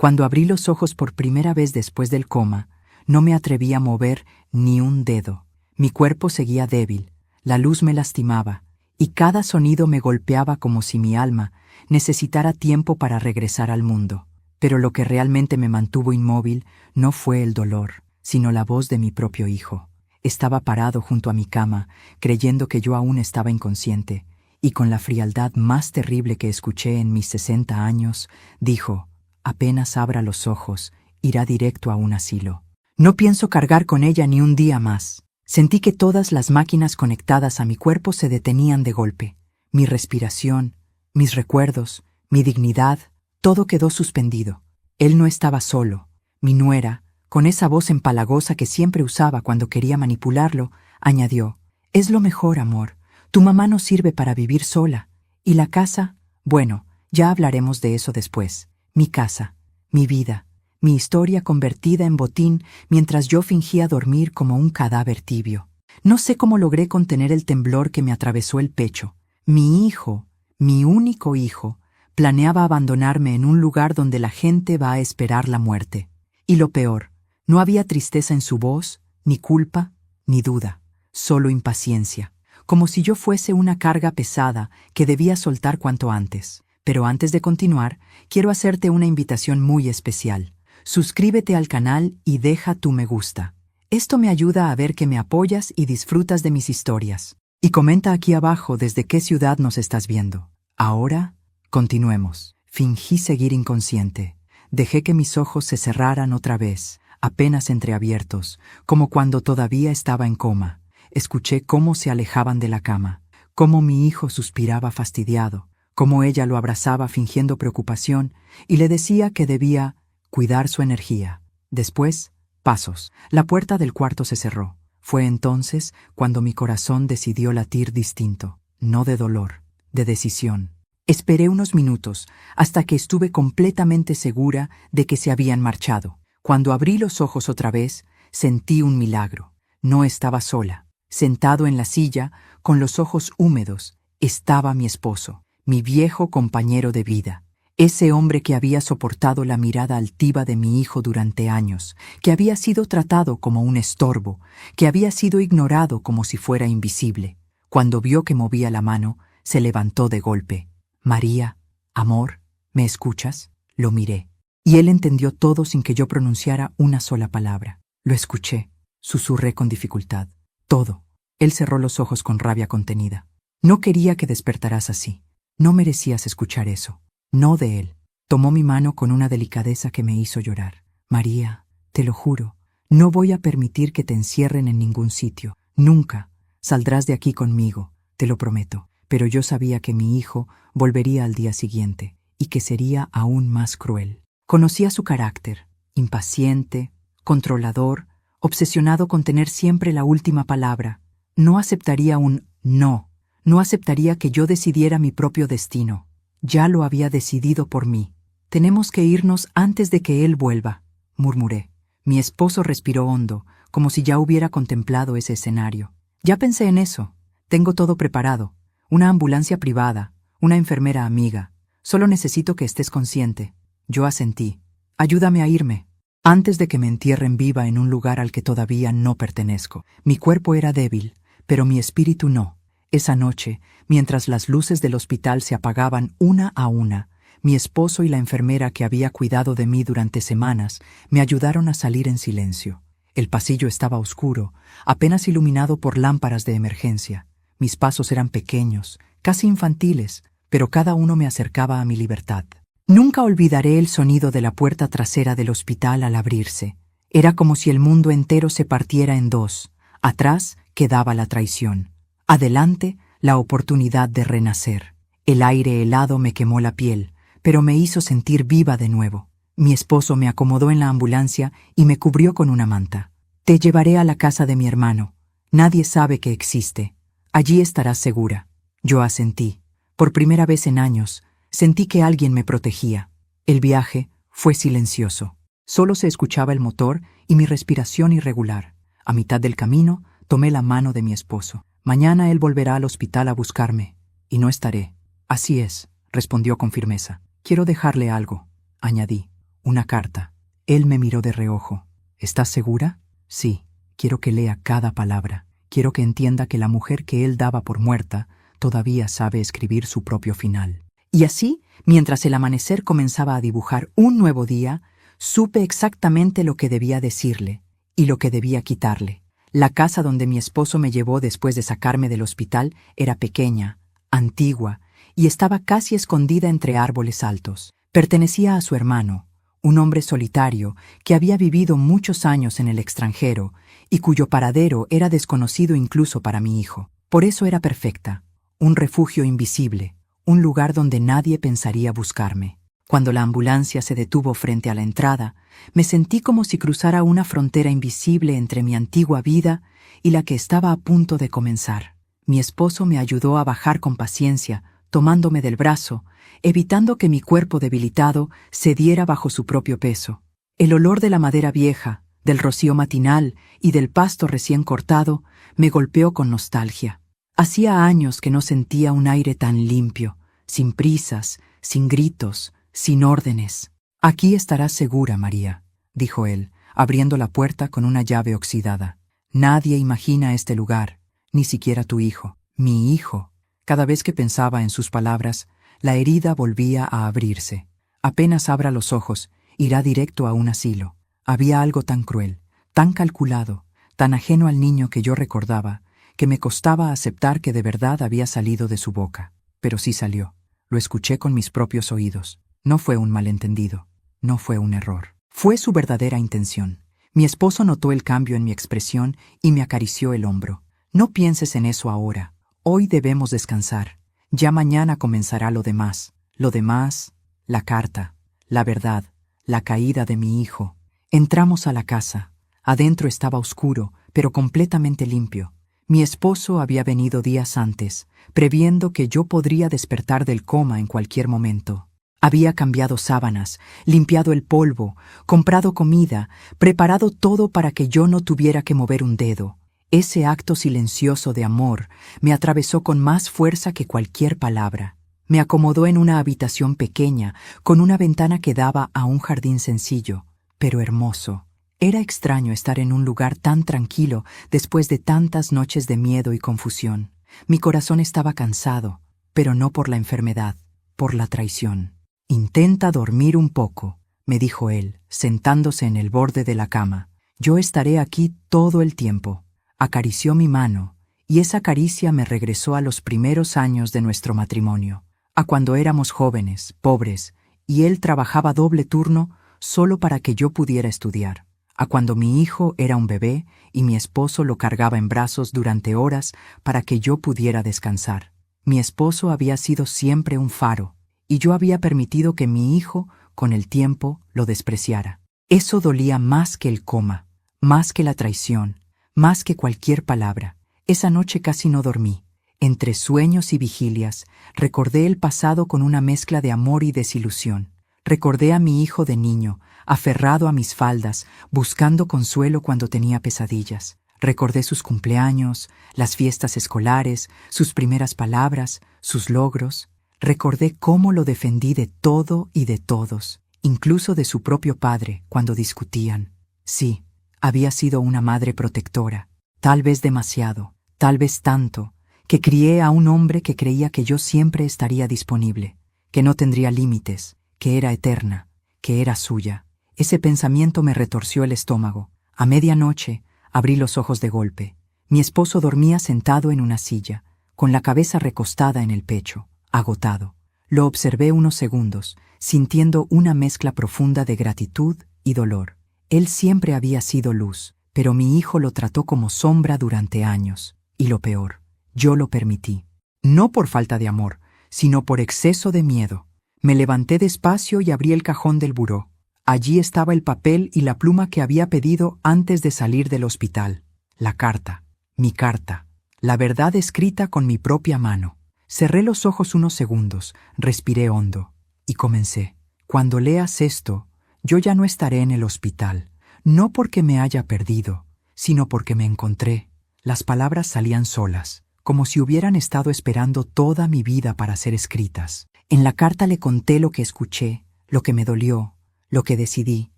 Cuando abrí los ojos por primera vez después del coma, no me atreví a mover ni un dedo. Mi cuerpo seguía débil, la luz me lastimaba, y cada sonido me golpeaba como si mi alma necesitara tiempo para regresar al mundo. Pero lo que realmente me mantuvo inmóvil no fue el dolor, sino la voz de mi propio hijo. Estaba parado junto a mi cama, creyendo que yo aún estaba inconsciente, y con la frialdad más terrible que escuché en mis 60 años, dijo: «Apenas abra los ojos, irá directo a un asilo. No pienso cargar con ella ni un día más». Sentí que todas las máquinas conectadas a mi cuerpo se detenían de golpe. Mi respiración, mis recuerdos, mi dignidad, todo quedó suspendido. Él no estaba solo. Mi nuera, con esa voz empalagosa que siempre usaba cuando quería manipularlo, añadió: «Es lo mejor, amor. Tu mamá no sirve para vivir sola. ¿Y la casa? Bueno, ya hablaremos de eso después. Mi casa, mi vida, mi historia convertida en botín mientras yo fingía dormir como un cadáver tibio. No sé cómo logré contener el temblor que me atravesó el pecho. Mi hijo, mi único hijo, planeaba abandonarme en un lugar donde la gente va a esperar la muerte. Y lo peor, no había tristeza en su voz, ni culpa, ni duda, solo impaciencia, como si yo fuese una carga pesada que debía soltar cuanto antes. Pero antes de continuar, quiero hacerte una invitación muy especial. Suscríbete al canal y deja tu me gusta. Esto me ayuda a ver que me apoyas y disfrutas de mis historias. Y comenta aquí abajo desde qué ciudad nos estás viendo. Ahora, continuemos. Fingí seguir inconsciente. Dejé que mis ojos se cerraran otra vez, apenas entreabiertos, como cuando todavía estaba en coma. Escuché cómo se alejaban de la cama, cómo mi hijo suspiraba fastidiado, cómo ella lo abrazaba fingiendo preocupación y le decía que debía cuidar su energía. Después, pasos. La puerta del cuarto se cerró. Fue entonces cuando mi corazón decidió latir distinto, no de dolor, de decisión. Esperé unos minutos hasta que estuve completamente segura de que se habían marchado. Cuando abrí los ojos otra vez, sentí un milagro. No estaba sola. Sentado en la silla, con los ojos húmedos, estaba mi esposo, mi viejo compañero de vida. Ese hombre que había soportado la mirada altiva de mi hijo durante años, que había sido tratado como un estorbo, que había sido ignorado como si fuera invisible. Cuando vio que movía la mano, se levantó de golpe. «María, amor, ¿me escuchas?». Lo miré, y él entendió todo sin que yo pronunciara una sola palabra. Lo escuché, susurré con dificultad. Todo. Él cerró los ojos con rabia contenida. «No quería que despertaras así. No merecías escuchar eso». No de él. Tomó mi mano con una delicadeza que me hizo llorar. «María, te lo juro, no voy a permitir que te encierren en ningún sitio. Nunca. Saldrás de aquí conmigo, te lo prometo». Pero yo sabía que mi hijo volvería al día siguiente y que sería aún más cruel. Conocía su carácter, impaciente, controlador, obsesionado con tener siempre la última palabra. No aceptaría un no. No aceptaría que yo decidiera mi propio destino. Ya lo había decidido por mí. «Tenemos que irnos antes de que él vuelva», murmuré. Mi esposo respiró hondo, como si ya hubiera contemplado ese escenario. «Ya pensé en eso. Tengo todo preparado. Una ambulancia privada, una enfermera amiga. Solo necesito que estés consciente». Yo asentí. «Ayúdame a irme, antes de que me entierren viva en un lugar al que todavía no pertenezco». Mi cuerpo era débil, pero mi espíritu no. Esa noche, mientras las luces del hospital se apagaban una a una, mi esposo y la enfermera que había cuidado de mí durante semanas me ayudaron a salir en silencio. El pasillo estaba oscuro, apenas iluminado por lámparas de emergencia. Mis pasos eran pequeños, casi infantiles, pero cada uno me acercaba a mi libertad. Nunca olvidaré el sonido de la puerta trasera del hospital al abrirse. Era como si el mundo entero se partiera en dos. Atrás quedaba la traición. Adelante, la oportunidad de renacer. El aire helado me quemó la piel, pero me hizo sentir viva de nuevo. Mi esposo me acomodó en la ambulancia y me cubrió con una manta. «Te llevaré a la casa de mi hermano. Nadie sabe que existe. Allí estarás segura». Yo asentí. Por primera vez en años, sentí que alguien me protegía. El viaje fue silencioso. Solo se escuchaba el motor y mi respiración irregular. A mitad del camino, tomé la mano de mi esposo. «Mañana él volverá al hospital a buscarme, y no estaré». «Así es», respondió con firmeza. «Quiero dejarle algo», añadí. Una carta. Él me miró de reojo. ¿Estás segura? Sí. Quiero que lea cada palabra. Quiero que entienda que la mujer que él daba por muerta todavía sabe escribir su propio final. Y así, mientras el amanecer comenzaba a dibujar un nuevo día, supe exactamente lo que debía decirle y lo que debía quitarle. La casa donde mi esposo me llevó después de sacarme del hospital era pequeña, antigua, y estaba casi escondida entre árboles altos. Pertenecía a su hermano, un hombre solitario que había vivido muchos años en el extranjero y cuyo paradero era desconocido incluso para mi hijo. Por eso era perfecta, un refugio invisible, un lugar donde nadie pensaría buscarme. Cuando la ambulancia se detuvo frente a la entrada, me sentí como si cruzara una frontera invisible entre mi antigua vida y la que estaba a punto de comenzar. Mi esposo me ayudó a bajar con paciencia, tomándome del brazo, evitando que mi cuerpo debilitado cediera bajo su propio peso. El olor de la madera vieja, del rocío matinal y del pasto recién cortado me golpeó con nostalgia. Hacía años que no sentía un aire tan limpio, sin prisas, sin gritos, sin órdenes. «Aquí estarás segura, María», dijo él, abriendo la puerta con una llave oxidada. «Nadie imagina este lugar, ni siquiera tu hijo». «Mi hijo». Cada vez que pensaba en sus palabras, la herida volvía a abrirse. Apenas abra los ojos, irá directo a un asilo. Había algo tan cruel, tan calculado, tan ajeno al niño que yo recordaba, que me costaba aceptar que de verdad había salido de su boca. Pero sí salió. Lo escuché con mis propios oídos. No fue un malentendido. No fue un error. Fue su verdadera intención. Mi esposo notó el cambio en mi expresión y me acarició el hombro. «No pienses en eso ahora. Hoy debemos descansar. Ya mañana comenzará lo demás. Lo demás, la carta, la verdad, la caída de mi hijo». Entramos a la casa. Adentro estaba oscuro, pero completamente limpio. Mi esposo había venido días antes, previendo que yo podría despertar del coma en cualquier momento. Había cambiado sábanas, limpiado el polvo, comprado comida, preparado todo para que yo no tuviera que mover un dedo. Ese acto silencioso de amor me atravesó con más fuerza que cualquier palabra. Me acomodó en una habitación pequeña, con una ventana que daba a un jardín sencillo, pero hermoso. Era extraño estar en un lugar tan tranquilo después de tantas noches de miedo y confusión. Mi corazón estaba cansado, pero no por la enfermedad, por la traición. «Intenta dormir un poco», me dijo él, sentándose en el borde de la cama. «Yo estaré aquí todo el tiempo». Acarició mi mano, y esa caricia me regresó a los primeros años de nuestro matrimonio, a cuando éramos jóvenes, pobres, y él trabajaba doble turno solo para que yo pudiera estudiar, a cuando mi hijo era un bebé y mi esposo lo cargaba en brazos durante horas para que yo pudiera descansar. Mi esposo había sido siempre un faro, y yo había permitido que mi hijo, con el tiempo, lo despreciara. Eso dolía más que el coma, más que la traición, más que cualquier palabra. Esa noche casi no dormí. Entre sueños y vigilias, recordé el pasado con una mezcla de amor y desilusión. Recordé a mi hijo de niño, aferrado a mis faldas, buscando consuelo cuando tenía pesadillas. Recordé sus cumpleaños, las fiestas escolares, sus primeras palabras, sus logros. Recordé cómo lo defendí de todo y de todos, incluso de su propio padre, cuando discutían. Sí, había sido una madre protectora, tal vez demasiado, tal vez tanto, que crié a un hombre que creía que yo siempre estaría disponible, que no tendría límites, que era eterna, que era suya. Ese pensamiento me retorció el estómago. A medianoche abrí los ojos de golpe. Mi esposo dormía sentado en una silla, con la cabeza recostada en el pecho, agotado. Lo observé unos segundos, sintiendo una mezcla profunda de gratitud y dolor. Él siempre había sido luz, pero mi hijo lo trató como sombra durante años. Y lo peor, yo lo permití. No por falta de amor, sino por exceso de miedo. Me levanté despacio y abrí el cajón del buró. Allí estaba el papel y la pluma que había pedido antes de salir del hospital. La carta, mi carta, la verdad escrita con mi propia mano. Cerré los ojos unos segundos, respiré hondo y comencé. Cuando leas esto, yo ya no estaré en el hospital, no porque me haya perdido, sino porque me encontré. Las palabras salían solas, como si hubieran estado esperando toda mi vida para ser escritas. En la carta le conté lo que escuché, lo que me dolió, lo que decidí.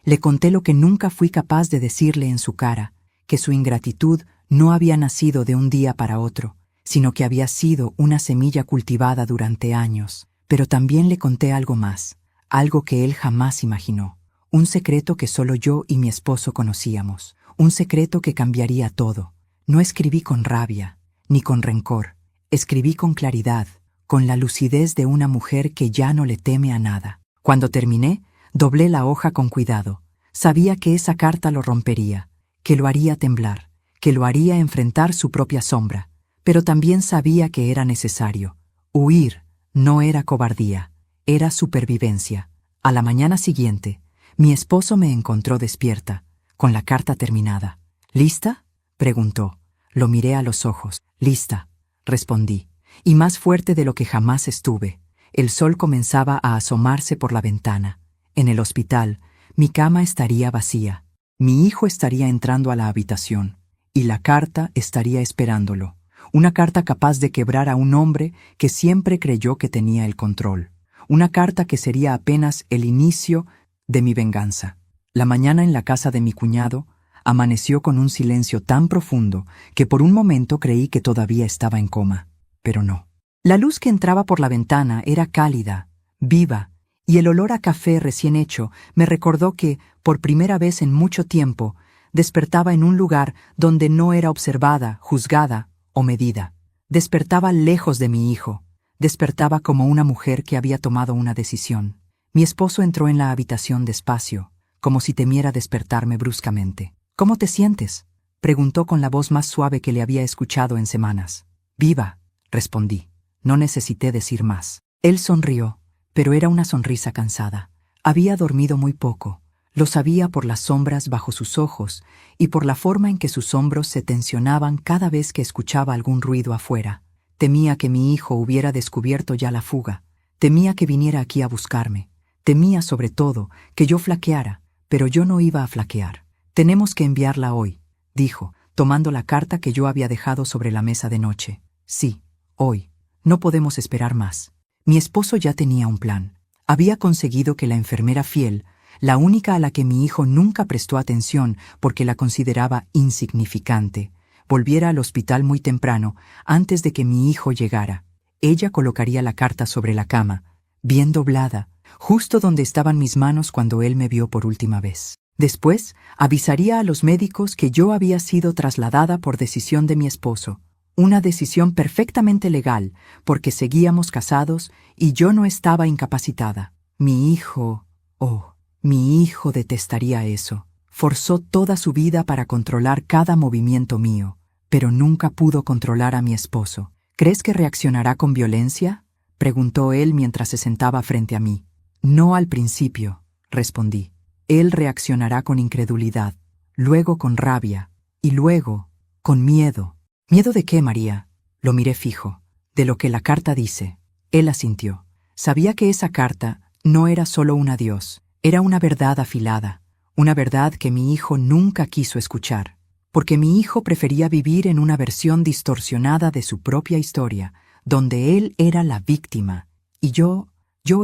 Le conté lo que nunca fui capaz de decirle en su cara, que su ingratitud no había nacido de un día para otro, sino que había sido una semilla cultivada durante años. Pero también le conté algo más, algo que él jamás imaginó, un secreto que solo yo y mi esposo conocíamos, un secreto que cambiaría todo. No escribí con rabia, ni con rencor, escribí con claridad, con la lucidez de una mujer que ya no le teme a nada. Cuando terminé, doblé la hoja con cuidado. Sabía que esa carta lo rompería, que lo haría temblar, que lo haría enfrentar su propia sombra, pero también sabía que era necesario. Huir no era cobardía, era supervivencia. A la mañana siguiente, mi esposo me encontró despierta, con la carta terminada. ¿Lista?, preguntó. Lo miré a los ojos. Lista, respondí, y más fuerte de lo que jamás estuve. El sol comenzaba a asomarse por la ventana. En el hospital, mi cama estaría vacía. Mi hijo estaría entrando a la habitación, y la carta estaría esperándolo. Una carta capaz de quebrar a un hombre que siempre creyó que tenía el control. Una carta que sería apenas el inicio de mi venganza. La mañana en la casa de mi cuñado amaneció con un silencio tan profundo que por un momento creí que todavía estaba en coma, pero no. La luz que entraba por la ventana era cálida, viva, y el olor a café recién hecho me recordó que, por primera vez en mucho tiempo, despertaba en un lugar donde no era observada, juzgada o medida. Despertaba lejos de mi hijo, despertaba como una mujer que había tomado una decisión. Mi esposo entró en la habitación despacio, como si temiera despertarme bruscamente. «¿Cómo te sientes?», preguntó con la voz más suave que le había escuchado en semanas. «Viva», respondí. No necesité decir más. Él sonrió, pero era una sonrisa cansada. Había dormido muy poco. Lo sabía por las sombras bajo sus ojos y por la forma en que sus hombros se tensionaban cada vez que escuchaba algún ruido afuera. Temía que mi hijo hubiera descubierto ya la fuga. Temía que viniera aquí a buscarme. Temía, sobre todo, que yo flaqueara, pero yo no iba a flaquear. «Tenemos que enviarla hoy», dijo, tomando la carta que yo había dejado sobre la mesa de noche. «Sí, hoy. No podemos esperar más». Mi esposo ya tenía un plan. Había conseguido que la enfermera fiel, la única a la que mi hijo nunca prestó atención porque la consideraba insignificante, volviera al hospital muy temprano, antes de que mi hijo llegara. Ella colocaría la carta sobre la cama, bien doblada, justo donde estaban mis manos cuando él me vio por última vez. Después, avisaría a los médicos que yo había sido trasladada por decisión de mi esposo. Una decisión perfectamente legal, porque seguíamos casados y yo no estaba incapacitada. Mi hijo detestaría eso. Forzó toda su vida para controlar cada movimiento mío, pero nunca pudo controlar a mi esposo. «¿Crees que reaccionará con violencia?», preguntó él mientras se sentaba frente a mí. «No al principio», respondí. «Él reaccionará con incredulidad, luego con rabia, y luego con miedo». «¿Miedo de qué, María?». Lo miré fijo. «De lo que la carta dice». Él asintió. Sabía que esa carta no era solo un adiós, era una verdad afilada, una verdad que mi hijo nunca quiso escuchar, porque mi hijo prefería vivir en una versión distorsionada de su propia historia, donde él era la víctima, y yo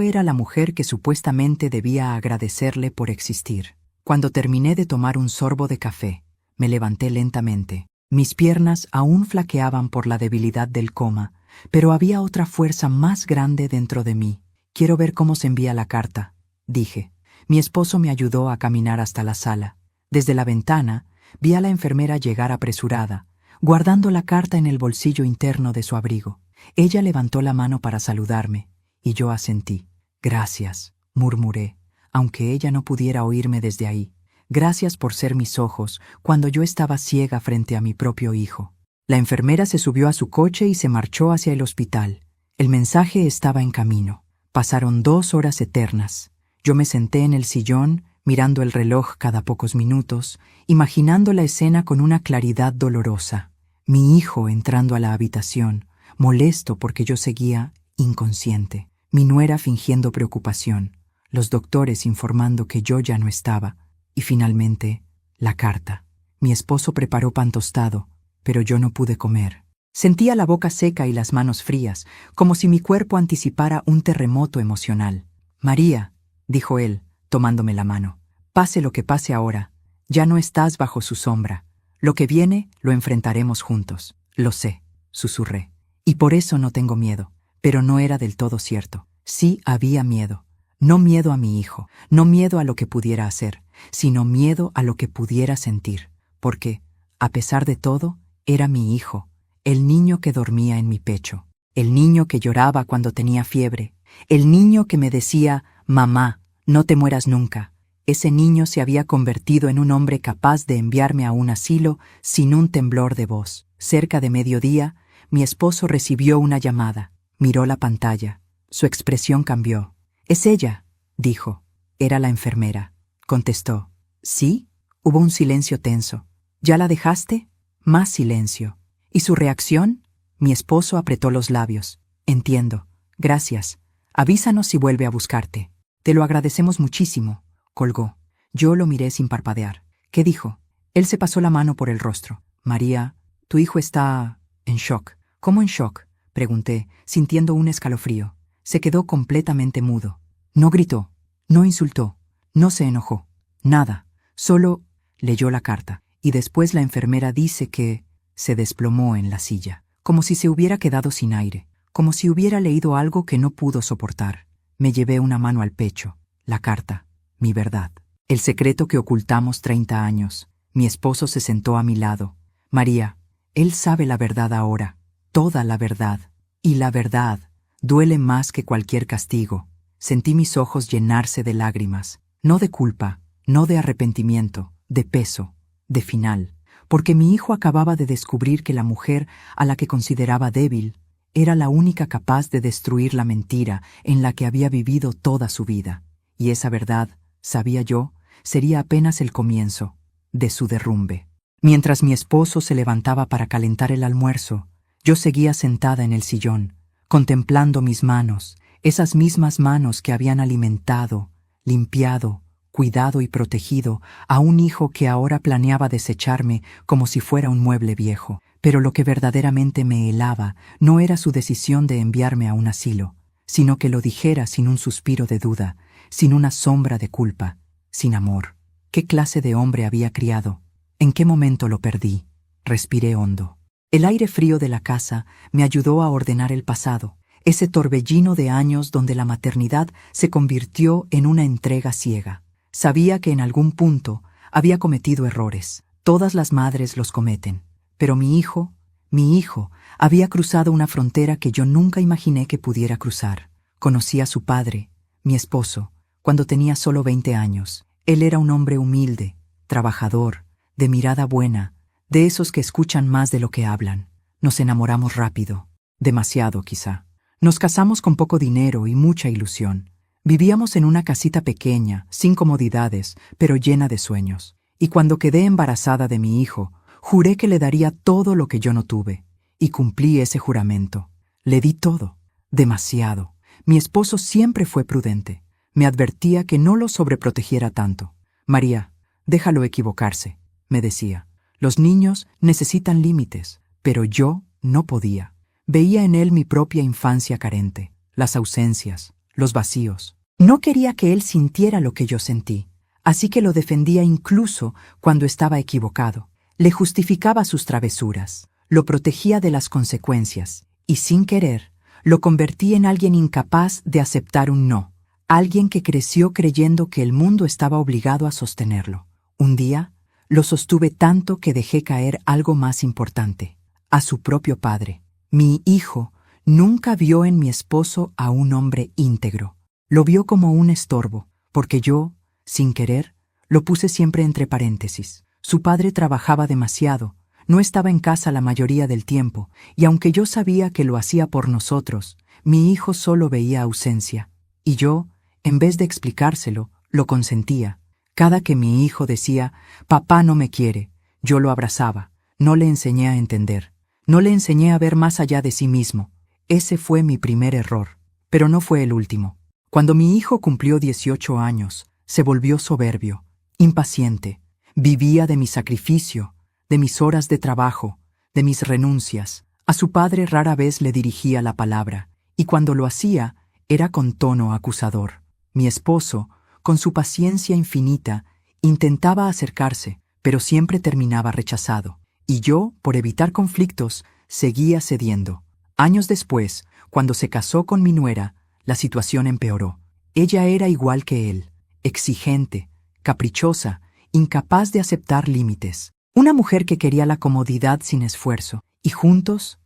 era la mujer que supuestamente debía agradecerle por existir. Cuando terminé de tomar un sorbo de café, me levanté lentamente. Mis piernas aún flaqueaban por la debilidad del coma, pero había otra fuerza más grande dentro de mí. «Quiero ver cómo se envía la carta», dije. Mi esposo me ayudó a caminar hasta la sala. Desde la ventana, vi a la enfermera llegar apresurada, guardando la carta en el bolsillo interno de su abrigo. Ella levantó la mano para saludarme, y yo asentí. «Gracias», murmuré, aunque ella no pudiera oírme desde ahí. «Gracias por ser mis ojos cuando yo estaba ciega frente a mi propio hijo». La enfermera se subió a su coche y se marchó hacia el hospital. El mensaje estaba en camino. Pasaron 2 horas eternas. Yo me senté en el sillón, mirando el reloj cada pocos minutos, imaginando la escena con una claridad dolorosa. Mi hijo entrando a la habitación, molesto porque yo seguía inconsciente. Mi nuera fingiendo preocupación. Los doctores informando que yo ya no estaba. Y finalmente, la carta. Mi esposo preparó pan tostado, pero yo no pude comer. Sentía la boca seca y las manos frías, como si mi cuerpo anticipara un terremoto emocional. «María», dijo él, tomándome la mano. Pase lo que pase ahora, ya no estás bajo su sombra. Lo que viene lo enfrentaremos juntos. Lo sé, susurré. Y por eso no tengo miedo. Pero no era del todo cierto. Sí había miedo. No miedo a mi hijo, no miedo a lo que pudiera hacer, sino miedo a lo que pudiera sentir. Porque, a pesar de todo, era mi hijo, el niño que dormía en mi pecho, el niño que lloraba cuando tenía fiebre, el niño que me decía, mamá, no te mueras nunca. Ese niño se había convertido en un hombre capaz de enviarme a un asilo sin un temblor de voz. Cerca de mediodía, mi esposo recibió una llamada. Miró la pantalla. Su expresión cambió. «Es ella», dijo. Era la enfermera. Contestó. «¿Sí?» Hubo un silencio tenso. «¿Ya la dejaste?» Más silencio. ¿Y su reacción? Mi esposo apretó los labios. «Entiendo. Gracias. Avísanos si vuelve a buscarte». «Te lo agradecemos muchísimo», colgó. Yo lo miré sin parpadear. «¿Qué dijo?» Él se pasó la mano por el rostro. «María, tu hijo está en shock». «¿Cómo en shock?», pregunté, sintiendo un escalofrío. Se quedó completamente mudo. No gritó, no insultó, no se enojó. Nada. Solo leyó la carta. Y después la enfermera dice que se desplomó en la silla, como si se hubiera quedado sin aire, como si hubiera leído algo que no pudo soportar. Me llevé una mano al pecho. La carta. Mi verdad. El secreto que ocultamos 30 años. Mi esposo se sentó a mi lado. «María, él sabe la verdad ahora. Toda la verdad. Y la verdad duele más que cualquier castigo». Sentí mis ojos llenarse de lágrimas. No de culpa, no de arrepentimiento, de peso, de final. Porque mi hijo acababa de descubrir que la mujer a la que consideraba débil era la única capaz de destruir la mentira en la que había vivido toda su vida. Y esa verdad, sabía yo, sería apenas el comienzo de su derrumbe. Mientras mi esposo se levantaba para calentar el almuerzo, yo seguía sentada en el sillón, contemplando mis manos, esas mismas manos que habían alimentado, limpiado, cuidado y protegido a un hijo que ahora planeaba desecharme como si fuera un mueble viejo. Pero lo que verdaderamente me helaba no era su decisión de enviarme a un asilo, sino que lo dijera sin un suspiro de duda, sin una sombra de culpa, sin amor. ¿Qué clase de hombre había criado? ¿En qué momento lo perdí? Respiré hondo. El aire frío de la casa me ayudó a ordenar el pasado, ese torbellino de años donde la maternidad se convirtió en una entrega ciega. Sabía que en algún punto había cometido errores. Todas las madres los cometen. Pero mi hijo, había cruzado una frontera que yo nunca imaginé que pudiera cruzar. Conocí a su padre, mi esposo, cuando tenía solo 20 años. Él era un hombre humilde, trabajador, de mirada buena, de esos que escuchan más de lo que hablan. Nos enamoramos rápido, demasiado quizá. Nos casamos con poco dinero y mucha ilusión. Vivíamos en una casita pequeña, sin comodidades, pero llena de sueños. Y cuando quedé embarazada de mi hijo, juré que le daría todo lo que yo no tuve. Y cumplí ese juramento. Le di todo, demasiado. Mi esposo siempre fue prudente. Me advertía que no lo sobreprotegiera tanto. «María, déjalo equivocarse», me decía. «Los niños necesitan límites», pero yo no podía. Veía en él mi propia infancia carente, las ausencias, los vacíos. No quería que él sintiera lo que yo sentí, así que lo defendía incluso cuando estaba equivocado. Le justificaba sus travesuras, lo protegía de las consecuencias, y sin querer, lo convertí en alguien incapaz de aceptar un no, alguien que creció creyendo que el mundo estaba obligado a sostenerlo. Un día, lo sostuve tanto que dejé caer algo más importante, a su propio padre. Mi hijo nunca vio en mi esposo a un hombre íntegro. Lo vio como un estorbo, porque yo, sin querer, lo puse siempre entre paréntesis. Su padre trabajaba demasiado, no estaba en casa la mayoría del tiempo, y aunque yo sabía que lo hacía por nosotros, mi hijo solo veía ausencia. Y yo, en vez de explicárselo, lo consentía. Cada que mi hijo decía, «Papá no me quiere», yo lo abrazaba. No le enseñé a entender. No le enseñé a ver más allá de sí mismo. Ese fue mi primer error, pero no fue el último. Cuando mi hijo cumplió 18 años, se volvió soberbio, impaciente. Vivía de mi sacrificio, de mis horas de trabajo, de mis renuncias. A su padre rara vez le dirigía la palabra, y cuando lo hacía, era con tono acusador. Mi esposo, Con su paciencia infinita, intentaba acercarse, pero siempre terminaba rechazado. Y yo, por evitar conflictos, seguía cediendo. Años después, cuando se casó con mi nuera, la situación empeoró. Ella era igual que él, exigente, caprichosa, incapaz de aceptar límites. Una mujer que quería la comodidad sin esfuerzo. Y juntos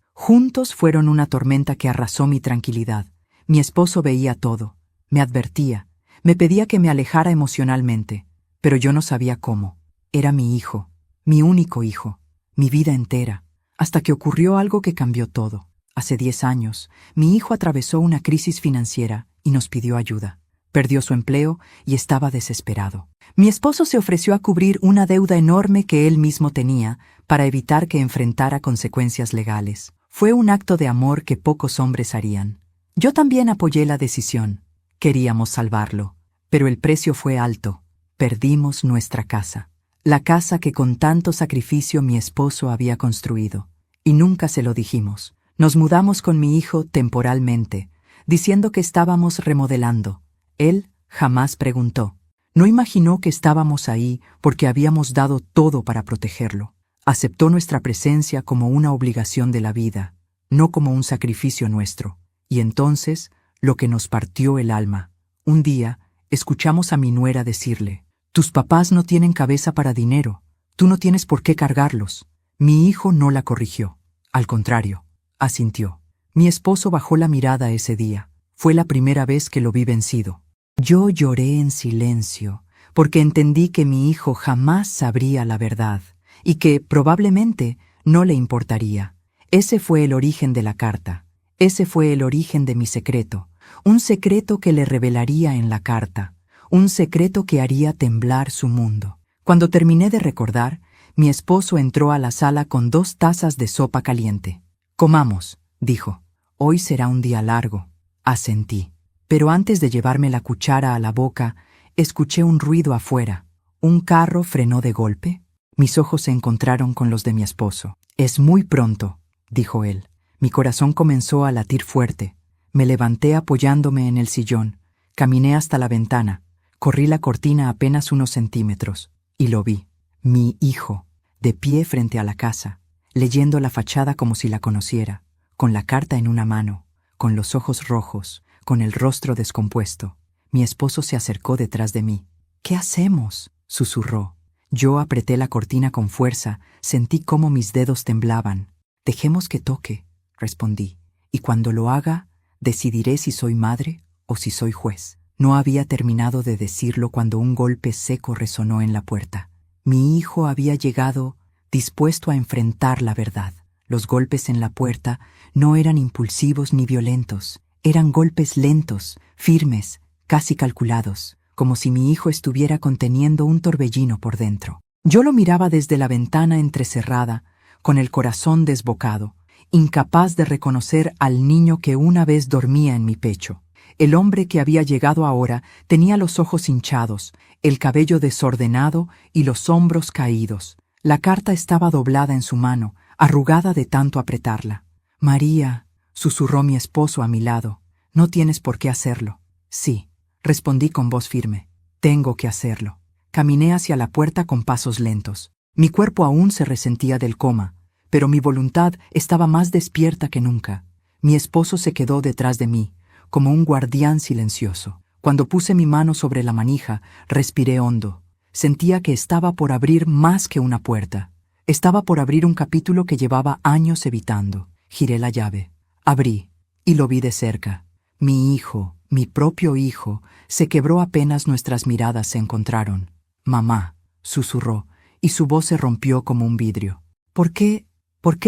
fueron una tormenta que arrasó mi tranquilidad. Mi esposo veía todo, me advertía, me pedía que me alejara emocionalmente, pero yo no sabía cómo. Era mi hijo, mi único hijo, mi vida entera, hasta que ocurrió algo que cambió todo. Hace 10 años, mi hijo atravesó una crisis financiera y nos pidió ayuda. Perdió su empleo y estaba desesperado. Mi esposo se ofreció a cubrir una deuda enorme que él mismo tenía para evitar que enfrentara consecuencias legales. Fue un acto de amor que pocos hombres harían. Yo también apoyé la decisión. Queríamos salvarlo, pero el precio fue alto. Perdimos nuestra casa. La casa que con tanto sacrificio mi esposo había construido. Y nunca se lo dijimos. Nos mudamos con mi hijo temporalmente, diciendo que estábamos remodelando. Él jamás preguntó. No imaginó que estábamos ahí porque habíamos dado todo para protegerlo. Aceptó nuestra presencia como una obligación de la vida, no como un sacrificio nuestro. Y entonces, lo que nos partió el alma. Un día, escuchamos a mi nuera decirle: «Tus papás no tienen cabeza para dinero. Tú no tienes por qué cargarlos». Mi hijo no la corrigió. Al contrario, asintió. Mi esposo bajó la mirada ese día. Fue la primera vez que lo vi vencido. Yo lloré en silencio, porque entendí que mi hijo jamás sabría la verdad, y que, probablemente, no le importaría. Ese fue el origen de la carta. Ese fue el origen de mi secreto. Un secreto que le revelaría en la carta. Un secreto que haría temblar su mundo. Cuando terminé de recordar, mi esposo entró a la sala con 2 tazas de sopa caliente. «Comamos», dijo. «Hoy será un día largo». Asentí. Pero antes de llevarme la cuchara a la boca, escuché un ruido afuera. ¿Un carro frenó de golpe? Mis ojos se encontraron con los de mi esposo. «Es muy pronto», dijo él. Mi corazón comenzó a latir fuerte. Me levanté apoyándome en el sillón. Caminé hasta la ventana. Corrí la cortina apenas unos centímetros. Y lo vi. Mi hijo, de pie frente a la casa, leyendo la fachada como si la conociera, con la carta en una mano, con los ojos rojos, con el rostro descompuesto. Mi esposo se acercó detrás de mí. «¿Qué hacemos?», susurró. Yo apreté la cortina con fuerza, sentí cómo mis dedos temblaban. «Dejemos que toque», respondí, «y cuando lo haga, decidiré si soy madre o si soy juez». No había terminado de decirlo cuando un golpe seco resonó en la puerta. Mi hijo había llegado dispuesto a enfrentar la verdad. Los golpes en la puerta no eran impulsivos ni violentos. Eran golpes lentos, firmes, casi calculados, como si mi hijo estuviera conteniendo un torbellino por dentro. Yo lo miraba desde la ventana entrecerrada, con el corazón desbocado, incapaz de reconocer al niño que una vez dormía en mi pecho. El hombre que había llegado ahora tenía los ojos hinchados, el cabello desordenado y los hombros caídos. La carta estaba doblada en su mano, arrugada de tanto apretarla. «María», susurró mi esposo a mi lado, «no tienes por qué hacerlo». «Sí», respondí con voz firme, «tengo que hacerlo». Caminé hacia la puerta con pasos lentos. Mi cuerpo aún se resentía del coma, pero mi voluntad estaba más despierta que nunca. Mi esposo se quedó detrás de mí, como un guardián silencioso. Cuando puse mi mano sobre la manija, respiré hondo. Sentía que estaba por abrir más que una puerta. Estaba por abrir un capítulo que llevaba años evitando. Giré la llave. Abrí, y lo vi de cerca. Mi hijo, mi propio hijo, se quebró apenas nuestras miradas se encontraron. «Mamá», susurró, y su voz se rompió como un vidrio. ¿Por qué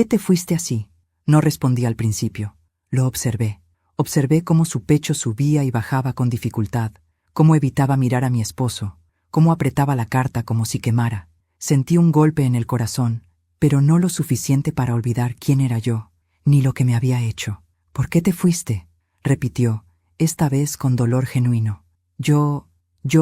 te fuiste así?» No respondí al principio. Lo observé. Observé cómo su pecho subía y bajaba con dificultad, cómo evitaba mirar a mi esposo, cómo apretaba la carta como si quemara. Sentí un golpe en el corazón, pero no lo suficiente para olvidar quién era yo, ni lo que me había hecho. «¿Por qué te fuiste?», repitió, esta vez con dolor genuino. Yo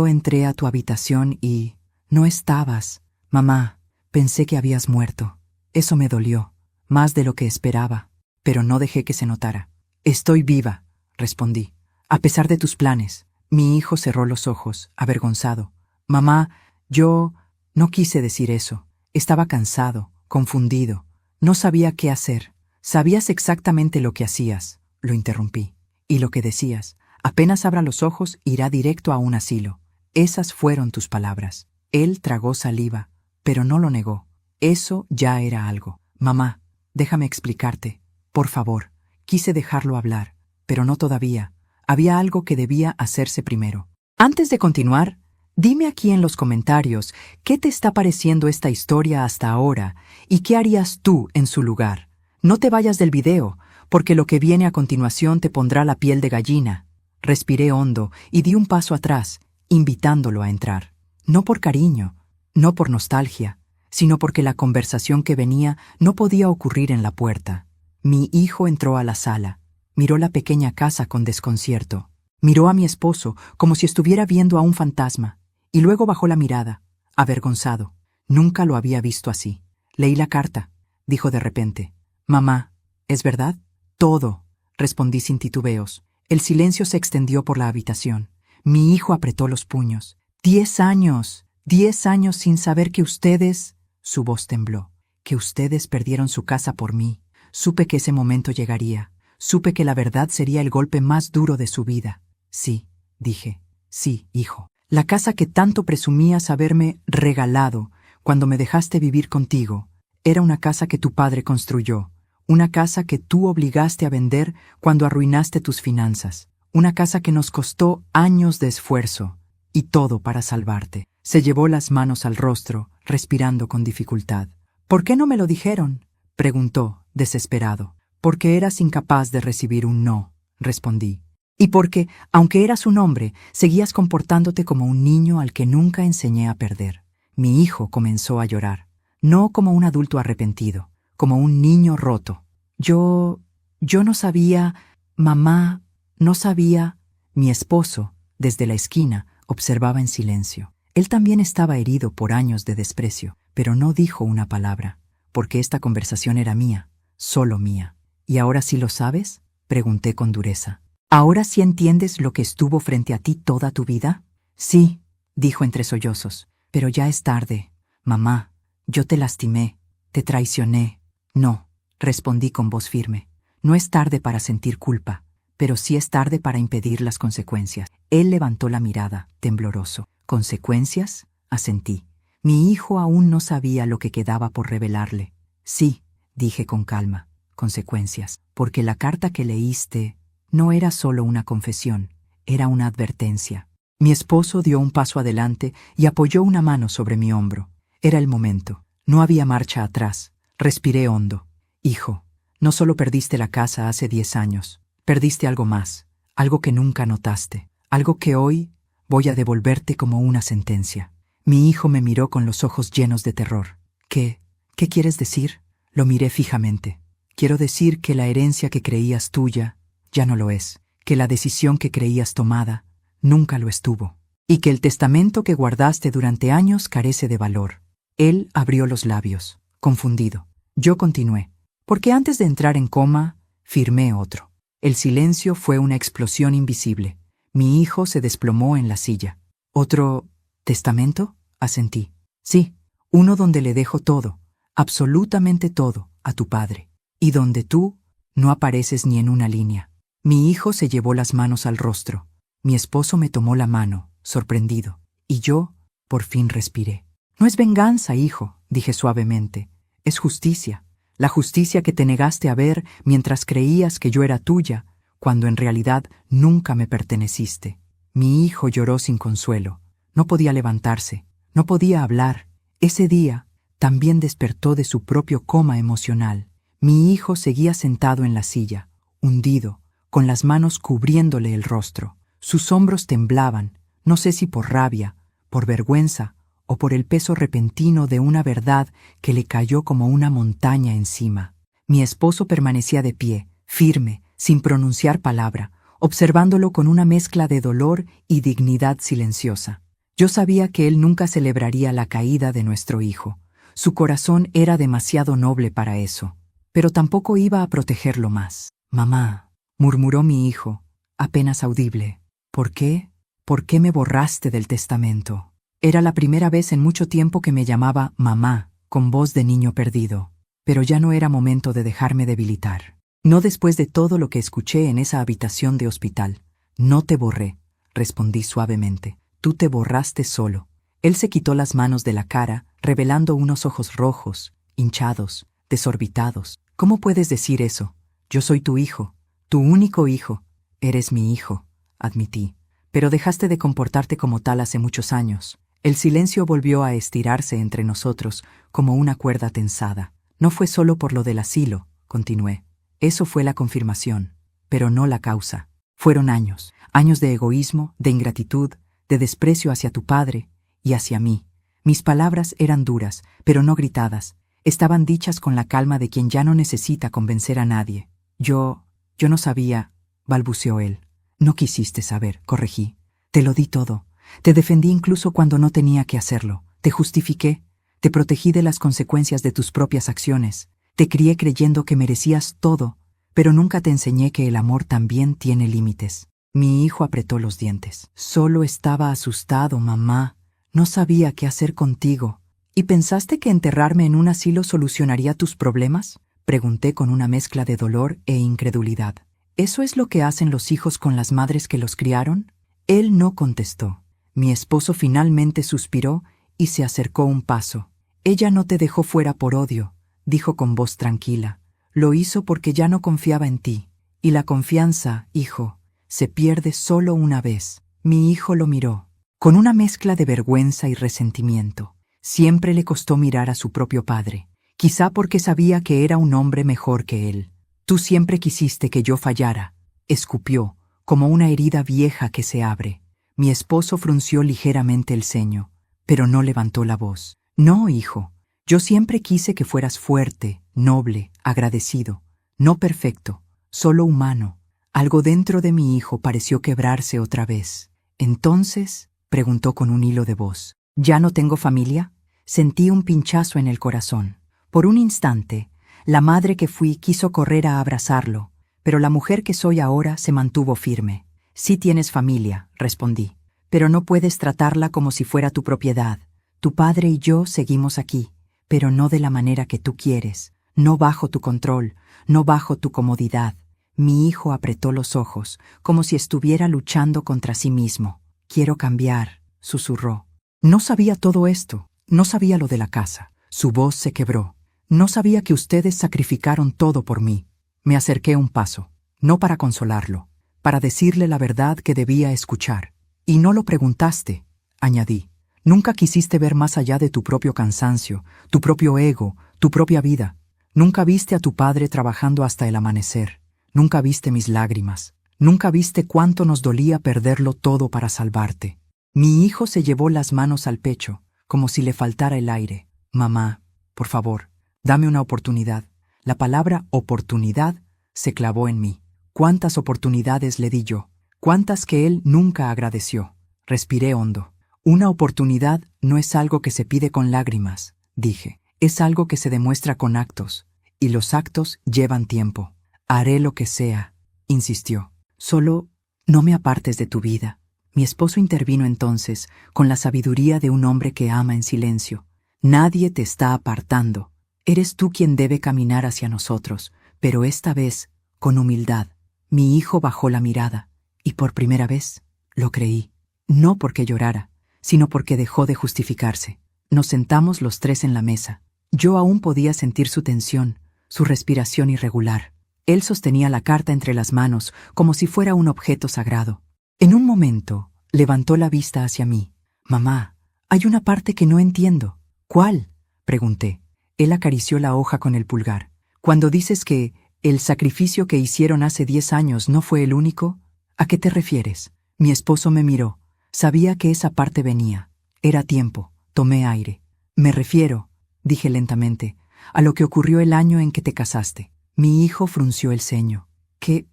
entré a tu habitación y no estabas. Mamá, pensé que habías muerto. Eso me dolió, más de lo que esperaba, pero no dejé que se notara. «Estoy viva», respondí, «a pesar de tus planes. Mi hijo cerró los ojos, avergonzado. Mamá, yo no quise decir eso. Estaba cansado, confundido. No sabía qué hacer. Sabías exactamente lo que hacías, lo interrumpí. Y lo que decías, apenas abra los ojos, irá directo a un asilo. Esas fueron tus palabras. Él tragó saliva, pero no lo negó. Eso ya era algo. Mamá, déjame explicarte. Por favor. Quise dejarlo hablar, pero no todavía. Había algo que debía hacerse primero. Antes de continuar, dime aquí en los comentarios qué te está pareciendo esta historia hasta ahora y qué harías tú en su lugar. No te vayas del video, porque lo que viene a continuación te pondrá la piel de gallina. Respiré hondo y di un paso atrás, invitándolo a entrar. No por cariño, no por nostalgia, sino porque la conversación que venía no podía ocurrir en la puerta. Mi hijo entró a la sala, miró la pequeña casa con desconcierto, miró a mi esposo como si estuviera viendo a un fantasma, y luego bajó la mirada, avergonzado. Nunca lo había visto así. Leí la carta, dijo de repente. Mamá, ¿es verdad? Todo, respondí sin titubeos. El silencio se extendió por la habitación. Mi hijo apretó los puños. 10 años, 10 años sin saber que ustedes... Su voz tembló. Que ustedes perdieron su casa por mí. Supe que ese momento llegaría. Supe que la verdad sería el golpe más duro de su vida. Sí, dije. Sí, hijo. La casa que tanto presumías haberme regalado cuando me dejaste vivir contigo era una casa que tu padre construyó. Una casa que tú obligaste a vender cuando arruinaste tus finanzas. Una casa que nos costó años de esfuerzo. Y todo para salvarte. Se llevó las manos al rostro, respirando con dificultad. ¿Por qué no me lo dijeron?, preguntó, desesperado. Porque eras incapaz de recibir un no, respondí. Y porque, aunque eras un hombre, seguías comportándote como un niño al que nunca enseñé a perder. Mi hijo comenzó a llorar. No como un adulto arrepentido, como un niño roto. Yo no sabía, mamá, no sabía. Mi esposo, desde la esquina, observaba en silencio. Él también estaba herido por años de desprecio, pero no dijo una palabra, porque esta conversación era mía, solo mía. ¿Y ahora sí lo sabes?, pregunté con dureza. ¿Ahora sí entiendes lo que estuvo frente a ti toda tu vida? Sí, dijo entre sollozos, pero ya es tarde. Mamá, yo te lastimé, te traicioné. No, respondí con voz firme. No es tarde para sentir culpa, pero sí es tarde para impedir las consecuencias. Él levantó la mirada, tembloroso. ¿Consecuencias?, asentí. Mi hijo aún no sabía lo que quedaba por revelarle. Sí, dije con calma, consecuencias, porque la carta que leíste no era solo una confesión, era una advertencia. Mi esposo dio un paso adelante y apoyó una mano sobre mi hombro. Era el momento. No había marcha atrás. Respiré hondo. Hijo, no solo perdiste la casa hace 10 años, perdiste algo más, algo que nunca notaste, algo que hoy voy a devolverte como una sentencia. Mi hijo me miró con los ojos llenos de terror. ¿Qué quieres decir? Lo miré fijamente. Quiero decir que la herencia que creías tuya ya no lo es, que la decisión que creías tomada nunca lo estuvo, y que el testamento que guardaste durante años carece de valor. Él abrió los labios, confundido. Yo continué, porque antes de entrar en coma, firmé otro. El silencio fue una explosión invisible. Mi hijo se desplomó en la silla. ¿Otro testamento?, asentí. Sí, uno donde le dejo todo, absolutamente todo, a tu padre, y donde tú no apareces ni en una línea. Mi hijo se llevó las manos al rostro. Mi esposo me tomó la mano, sorprendido, y yo, por fin, respiré. No es venganza, hijo, dije suavemente. Es justicia. La justicia que te negaste a ver mientras creías que yo era tuya, cuando en realidad nunca me perteneciste. Mi hijo lloró sin consuelo. No podía levantarse, no podía hablar. Ese día también despertó de su propio coma emocional. Mi hijo seguía sentado en la silla, hundido, con las manos cubriéndole el rostro. Sus hombros temblaban, no sé si por rabia, por vergüenza o por el peso repentino de una verdad que le cayó como una montaña encima. Mi esposo permanecía de pie, firme, sin pronunciar palabra, observándolo con una mezcla de dolor y dignidad silenciosa. Yo sabía que él nunca celebraría la caída de nuestro hijo. Su corazón era demasiado noble para eso, pero tampoco iba a protegerlo más. Mamá, murmuró mi hijo, apenas audible. ¿Por qué? ¿por qué me borraste del testamento? Era la primera vez en mucho tiempo que me llamaba mamá, con voz de niño perdido. Pero ya no era momento de dejarme debilitar. No después de todo lo que escuché en esa habitación de hospital. No te borré, respondí suavemente. Tú te borraste solo. Él se quitó las manos de la cara, revelando unos ojos rojos, hinchados, desorbitados. ¿Cómo puedes decir eso? Yo soy tu hijo, tu único hijo. Eres mi hijo, admití. Pero dejaste de comportarte como tal hace muchos años. El silencio volvió a estirarse entre nosotros como una cuerda tensada. No fue solo por lo del asilo, continué. Eso fue la confirmación, pero no la causa. Fueron años, años de egoísmo, de ingratitud, de desprecio hacia tu padre y hacia mí. Mis palabras eran duras, pero no gritadas. Estaban dichas con la calma de quien ya no necesita convencer a nadie. Yo no sabía, balbuceó él. No quisiste saber, corregí. Te lo di todo. Te defendí incluso cuando no tenía que hacerlo. Te justifiqué. Te protegí de las consecuencias de tus propias acciones. Te crié creyendo que merecías todo, pero nunca te enseñé que el amor también tiene límites. Mi hijo apretó los dientes. Solo estaba asustado, mamá. No sabía qué hacer contigo. ¿Y pensaste que enterrarme en un asilo solucionaría tus problemas? Pregunté con una mezcla de dolor e incredulidad. ¿Eso es lo que hacen los hijos con las madres que los criaron? Él no contestó. Mi esposo finalmente suspiró y se acercó un paso. Ella no te dejó fuera por odio, dijo con voz tranquila. Lo hizo porque ya no confiaba en ti. Y la confianza, hijo, se pierde solo una vez. Mi hijo lo miró, con una mezcla de vergüenza y resentimiento. Siempre le costó mirar a su propio padre, quizá porque sabía que era un hombre mejor que él. Tú siempre quisiste que yo fallara, escupió, como una herida vieja que se abre. Mi esposo frunció ligeramente el ceño, pero no levantó la voz. No, hijo, yo siempre quise que fueras fuerte, noble, agradecido, no perfecto, solo humano. Algo dentro de mi hijo pareció quebrarse otra vez. Entonces, preguntó con un hilo de voz, ¿ya no tengo familia? Sentí un pinchazo en el corazón. Por un instante, la madre que fui quiso correr a abrazarlo, pero la mujer que soy ahora se mantuvo firme. Sí tienes familia, respondí, pero no puedes tratarla como si fuera tu propiedad. Tu padre y yo seguimos aquí, pero no de la manera que tú quieres, no bajo tu control, no bajo tu comodidad. Mi hijo apretó los ojos, como si estuviera luchando contra sí mismo. Quiero cambiar, susurró. No sabía todo esto, no sabía lo de la casa. Su voz se quebró. No sabía que ustedes sacrificaron todo por mí. Me acerqué un paso, no para consolarlo, para decirle la verdad que debía escuchar. Y no lo preguntaste, añadí. Nunca quisiste ver más allá de tu propio cansancio, tu propio ego, tu propia vida. Nunca viste a tu padre trabajando hasta el amanecer. Nunca viste mis lágrimas. Nunca viste cuánto nos dolía perderlo todo para salvarte. Mi hijo se llevó las manos al pecho, como si le faltara el aire. Mamá, por favor, dame una oportunidad. La palabra oportunidad se clavó en mí. ¿Cuántas oportunidades le di yo? ¿Cuántas que él nunca agradeció? Respiré hondo. Una oportunidad no es algo que se pide con lágrimas, dije. Es algo que se demuestra con actos, y los actos llevan tiempo. Haré lo que sea, insistió. Solo no me apartes de tu vida. Mi esposo intervino entonces, con la sabiduría de un hombre que ama en silencio. Nadie te está apartando. Eres tú quien debe caminar hacia nosotros, pero esta vez, con humildad. Mi hijo bajó la mirada, y por primera vez, lo creí. No porque llorara, sino porque dejó de justificarse. Nos sentamos los tres en la mesa. Yo aún podía sentir su tensión, su respiración irregular. Él sostenía la carta entre las manos como si fuera un objeto sagrado. En un momento, levantó la vista hacia mí. Mamá, hay una parte que no entiendo. ¿Cuál? Pregunté. Él acarició la hoja con el pulgar. Cuando dices que el sacrificio que hicieron hace 10 años no fue el único, ¿a qué te refieres? Mi esposo me miró. Sabía que esa parte venía. Era tiempo. Tomé aire. Me refiero, dije lentamente, a lo que ocurrió el año en que te casaste. Mi hijo frunció el ceño. ¿Qué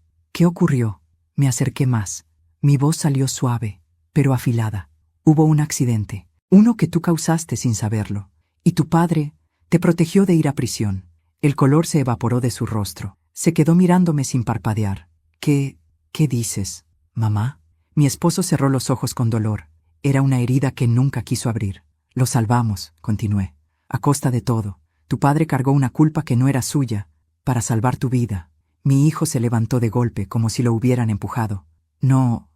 ocurrió? Me acerqué más. Mi voz salió suave, pero afilada. Hubo un accidente, uno que tú causaste sin saberlo. Y tu padre te protegió de ir a prisión. El color se evaporó de su rostro. Se quedó mirándome sin parpadear. ¿Qué dices, mamá? Mi esposo cerró los ojos con dolor. Era una herida que nunca quiso abrir. Lo salvamos, continué. A costa de todo. Tu padre cargó una culpa que no era suya, para salvar tu vida. Mi hijo se levantó de golpe, como si lo hubieran empujado. No,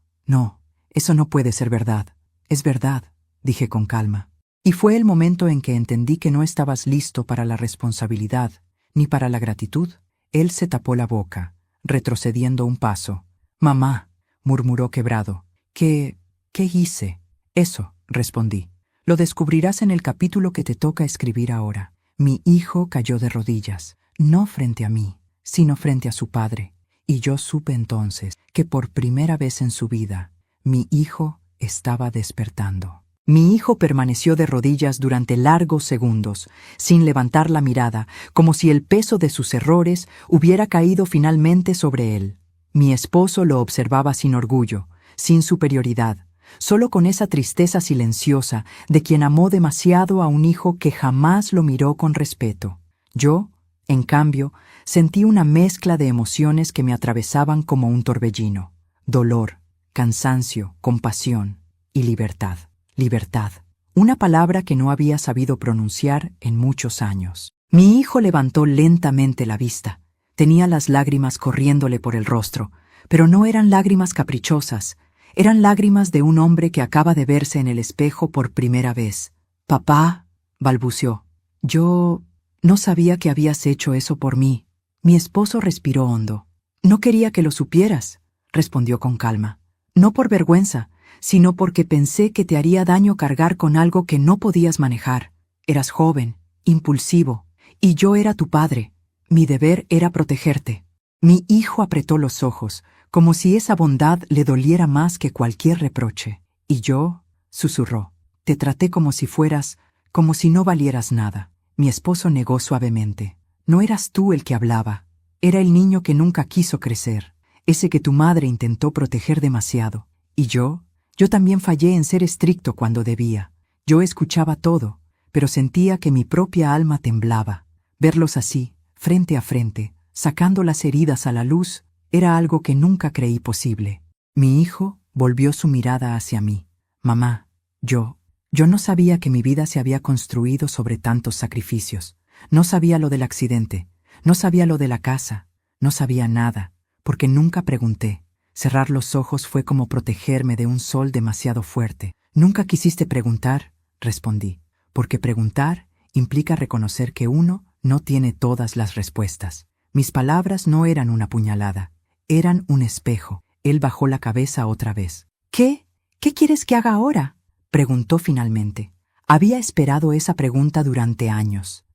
eso no puede ser verdad. Es verdad, dije con calma. Y fue el momento en que entendí que no estabas listo para la responsabilidad, ni para la gratitud. Él se tapó la boca, retrocediendo un paso. Mamá, murmuró quebrado. ¿Qué hice? Eso, respondí. Lo descubrirás en el capítulo que te toca escribir ahora. Mi hijo cayó de rodillas, no frente a mí, sino frente a su padre. Y yo supe entonces que por primera vez en su vida, mi hijo estaba despertando. Mi hijo permaneció de rodillas durante largos segundos, sin levantar la mirada, como si el peso de sus errores hubiera caído finalmente sobre él. Mi esposo lo observaba sin orgullo, sin superioridad, solo con esa tristeza silenciosa de quien amó demasiado a un hijo que jamás lo miró con respeto. Yo, en cambio, sentí una mezcla de emociones que me atravesaban como un torbellino: dolor, cansancio, compasión y libertad. Libertad, una palabra que no había sabido pronunciar en muchos años. Mi hijo levantó lentamente la vista. Tenía las lágrimas corriéndole por el rostro, pero no eran lágrimas caprichosas. Eran lágrimas de un hombre que acaba de verse en el espejo por primera vez. «Papá», balbuceó, «yo no sabía que habías hecho eso por mí». Mi esposo respiró hondo. «No quería que lo supieras», respondió con calma. «No por vergüenza, sino porque pensé que te haría daño cargar con algo que no podías manejar. Eras joven, impulsivo, y yo era tu padre. Mi deber era protegerte». Mi hijo apretó los ojos, como si esa bondad le doliera más que cualquier reproche. «Y yo», susurró, «te traté como si no valieras nada». Mi esposo negó suavemente. «No eras tú el que hablaba. Era el niño que nunca quiso crecer, ese que tu madre intentó proteger demasiado. Y yo también fallé en ser estricto cuando debía. Yo escuchaba todo, pero sentía que mi propia alma temblaba. Verlos así, frente a frente, sacando las heridas a la luz, era algo que nunca creí posible». Mi hijo volvió su mirada hacia mí. «Mamá, yo no sabía que mi vida se había construido sobre tantos sacrificios. No sabía lo del accidente, no sabía lo de la casa, no sabía nada, porque nunca pregunté. Cerrar los ojos fue como protegerme de un sol demasiado fuerte». «Nunca quisiste preguntar», respondí, «porque preguntar implica reconocer que uno no tiene todas las respuestas». Mis palabras no eran una puñalada, eran un espejo. Él bajó la cabeza otra vez. ¿Qué quieres que haga ahora?», preguntó finalmente. Había esperado esa pregunta durante años,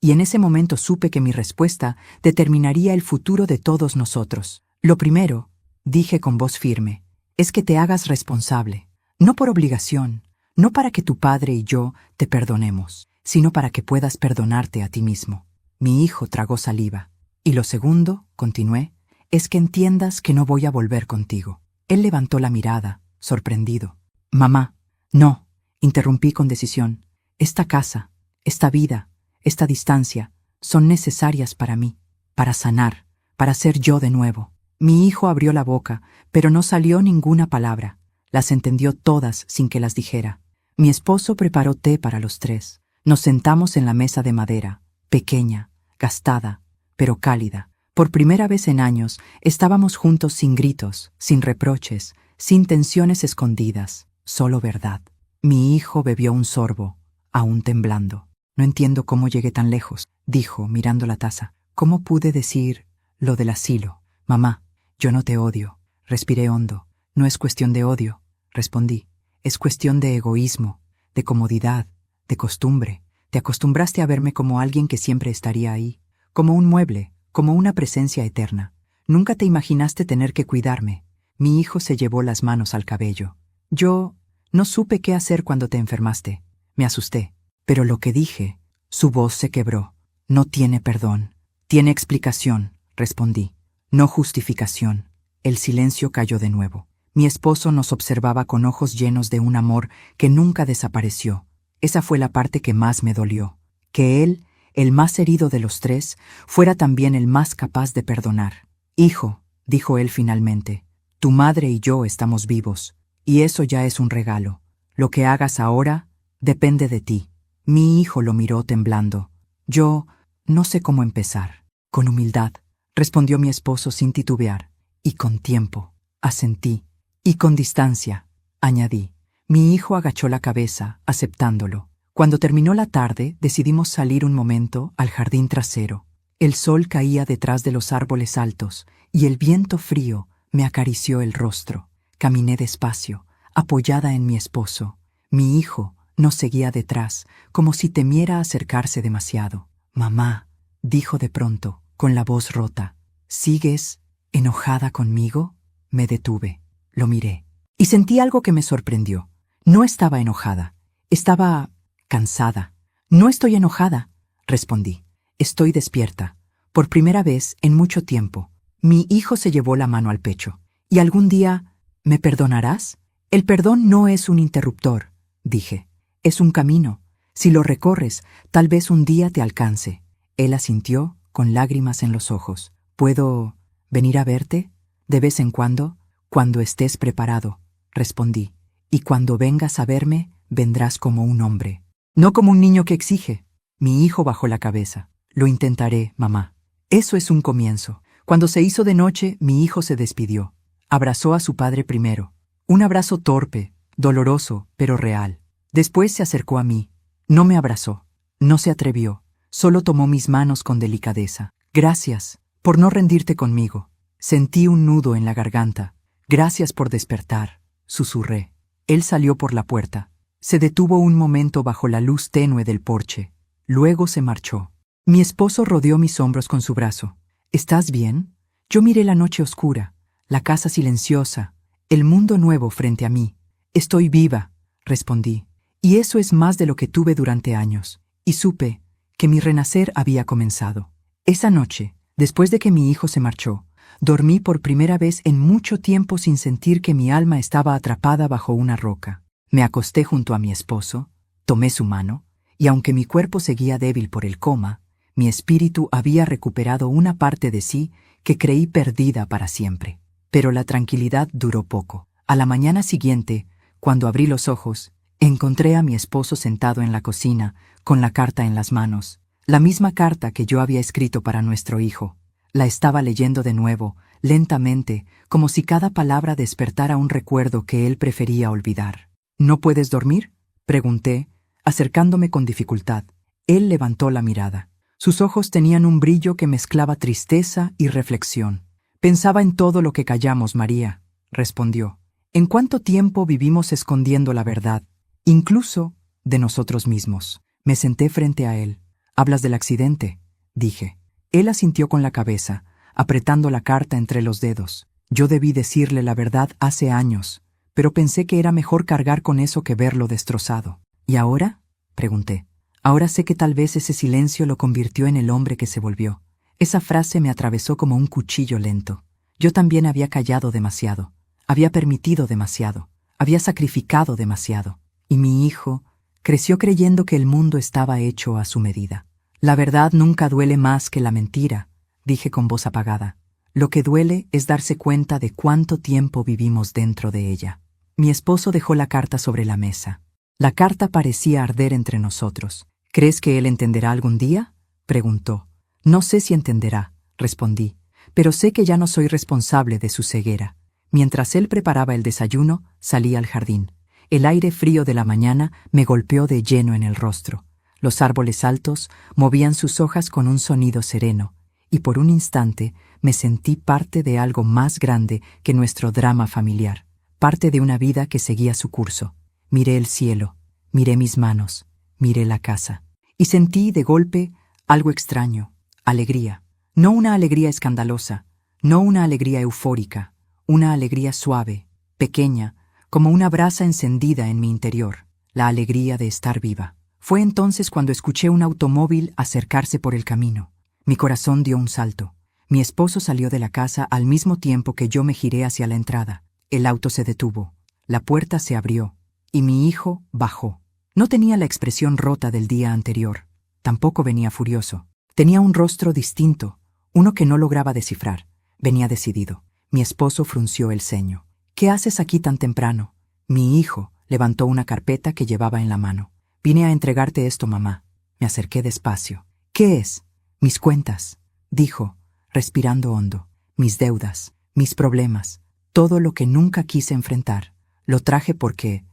y en ese momento supe que mi respuesta determinaría el futuro de todos nosotros. «Lo primero», dije con voz firme, «es que te hagas responsable, no por obligación, no para que tu padre y yo te perdonemos, sino para que puedas perdonarte a ti mismo». Mi hijo tragó saliva. «Y lo segundo», continué, «es que entiendas que no voy a volver contigo». Él levantó la mirada, sorprendido. «Mamá, no», interrumpí con decisión. «Esta casa, esta vida, esta distancia, son necesarias para mí, para sanar, para ser yo de nuevo». Mi hijo abrió la boca, pero no salió ninguna palabra. Las entendió todas sin que las dijera. Mi esposo preparó té para los tres. Nos sentamos en la mesa de madera, pequeña, gastada, pero cálida. Por primera vez en años, estábamos juntos sin gritos, sin reproches, sin tensiones escondidas, solo verdad. Mi hijo bebió un sorbo, aún temblando. «No entiendo cómo llegué tan lejos», dijo, mirando la taza. «¿Cómo pude decir lo del asilo? Mamá, yo no te odio». Respiré hondo. «No es cuestión de odio», respondí. «Es cuestión de egoísmo, de comodidad, de costumbre. Te acostumbraste a verme como alguien que siempre estaría ahí, como un mueble, como una presencia eterna. Nunca te imaginaste tener que cuidarme». Mi hijo se llevó las manos al cabello. «Yo no supe qué hacer cuando te enfermaste. Me asusté. Pero lo que dije», su voz se quebró, «no tiene perdón. Tiene explicación», respondí. «No justificación». El silencio cayó de nuevo. Mi esposo nos observaba con ojos llenos de un amor que nunca desapareció. Esa fue la parte que más me dolió. Que él, el más herido de los tres, fuera también el más capaz de perdonar. «Hijo», dijo él finalmente, Tu madre y yo estamos vivos, y eso ya es un regalo. Lo que hagas ahora depende de ti. Mi hijo lo miró temblando. Yo no sé cómo empezar. Con humildad, respondió mi esposo sin titubear. Y con tiempo, asentí. Y con distancia, añadí. Mi hijo agachó la cabeza, aceptándolo. Cuando terminó la tarde, decidimos salir un momento al jardín trasero. El sol caía detrás de los árboles altos, y el viento frío me acarició el rostro. Caminé despacio, apoyada en mi esposo. Mi hijo nos seguía detrás, como si temiera acercarse demasiado. Mamá, dijo de pronto, con la voz rota, ¿sigues enojada conmigo? Me detuve, lo miré, y sentí algo que me sorprendió. No estaba enojada, estaba cansada. No estoy enojada, respondí. Estoy despierta. Por primera vez en mucho tiempo. Mi hijo se llevó la mano al pecho. ¿Y algún día me perdonarás? El perdón no es un interruptor, dije. Es un camino. Si lo recorres, tal vez un día te alcance. Él asintió, con lágrimas en los ojos. ¿Puedo venir a verte? De vez en cuando, cuando estés preparado, respondí. Y cuando vengas a verme, vendrás como un hombre. No como un niño que exige. Mi hijo bajó la cabeza. Lo intentaré, mamá. Eso es un comienzo. Cuando se hizo de noche, mi hijo se despidió. Abrazó a su padre primero. Un abrazo torpe, doloroso, pero real. Después se acercó a mí. No me abrazó. No se atrevió. Solo tomó mis manos con delicadeza. Gracias por no rendirte conmigo. Sentí un nudo en la garganta. Gracias por despertar, susurré. Él salió por la puerta. Se detuvo un momento bajo la luz tenue del porche. Luego se marchó. Mi esposo rodeó mis hombros con su brazo. ¿Estás bien? Yo miré la noche oscura, la casa silenciosa, el mundo nuevo frente a mí. Estoy viva, respondí. Y eso es más de lo que tuve durante años. Y supe que mi renacer había comenzado. Esa noche, después de que mi hijo se marchó, dormí por primera vez en mucho tiempo sin sentir que mi alma estaba atrapada bajo una roca. Me acosté junto a mi esposo, tomé su mano, y aunque mi cuerpo seguía débil por el coma, mi espíritu había recuperado una parte de sí que creí perdida para siempre. Pero la tranquilidad duró poco. A la mañana siguiente, cuando abrí los ojos, encontré a mi esposo sentado en la cocina, con la carta en las manos, la misma carta que yo había escrito para nuestro hijo. La estaba leyendo de nuevo, lentamente, como si cada palabra despertara un recuerdo que él prefería olvidar. ¿No puedes dormir?, pregunté, acercándome con dificultad. Él levantó la mirada. Sus ojos tenían un brillo que mezclaba tristeza y reflexión. Pensaba en todo lo que callamos, María, respondió. ¿En cuánto tiempo vivimos escondiendo la verdad, incluso de nosotros mismos? Me senté frente a él. ¿Hablas del accidente?, dije. Él asintió con la cabeza, apretando la carta entre los dedos. Yo debí decirle la verdad hace años, pero pensé que era mejor cargar con eso que verlo destrozado. ¿Y ahora?, pregunté. Ahora sé que tal vez ese silencio lo convirtió en el hombre que se volvió. Esa frase me atravesó como un cuchillo lento. Yo también había callado demasiado, había permitido demasiado, había sacrificado demasiado. Y mi hijo creció creyendo que el mundo estaba hecho a su medida. La verdad nunca duele más que la mentira, dije con voz apagada. Lo que duele es darse cuenta de cuánto tiempo vivimos dentro de ella. Mi esposo dejó la carta sobre la mesa. La carta parecía arder entre nosotros. ¿Crees que él entenderá algún día?, preguntó. No sé si entenderá, respondí, pero sé que ya no soy responsable de su ceguera. Mientras él preparaba el desayuno, salí al jardín. El aire frío de la mañana me golpeó de lleno en el rostro. Los árboles altos movían sus hojas con un sonido sereno, y por un instante me sentí parte de algo más grande que nuestro drama familiar, parte de una vida que seguía su curso. Miré el cielo, miré mis manos, miré la casa, y sentí de golpe algo extraño, alegría. No una alegría escandalosa, no una alegría eufórica, una alegría suave, pequeña, como una brasa encendida en mi interior, la alegría de estar viva. Fue entonces cuando escuché un automóvil acercarse por el camino. Mi corazón dio un salto. Mi esposo salió de la casa al mismo tiempo que yo me giré hacia la entrada. El auto se detuvo, la puerta se abrió, y mi hijo bajó. No tenía la expresión rota del día anterior. Tampoco venía furioso. Tenía un rostro distinto, uno que no lograba descifrar. Venía decidido. Mi esposo frunció el ceño. ¿Qué haces aquí tan temprano? Mi hijo levantó una carpeta que llevaba en la mano. Vine a entregarte esto, mamá. Me acerqué despacio. ¿Qué es? Mis cuentas, dijo, respirando hondo. Mis deudas, mis problemas, todo lo que nunca quise enfrentar. Lo traje porque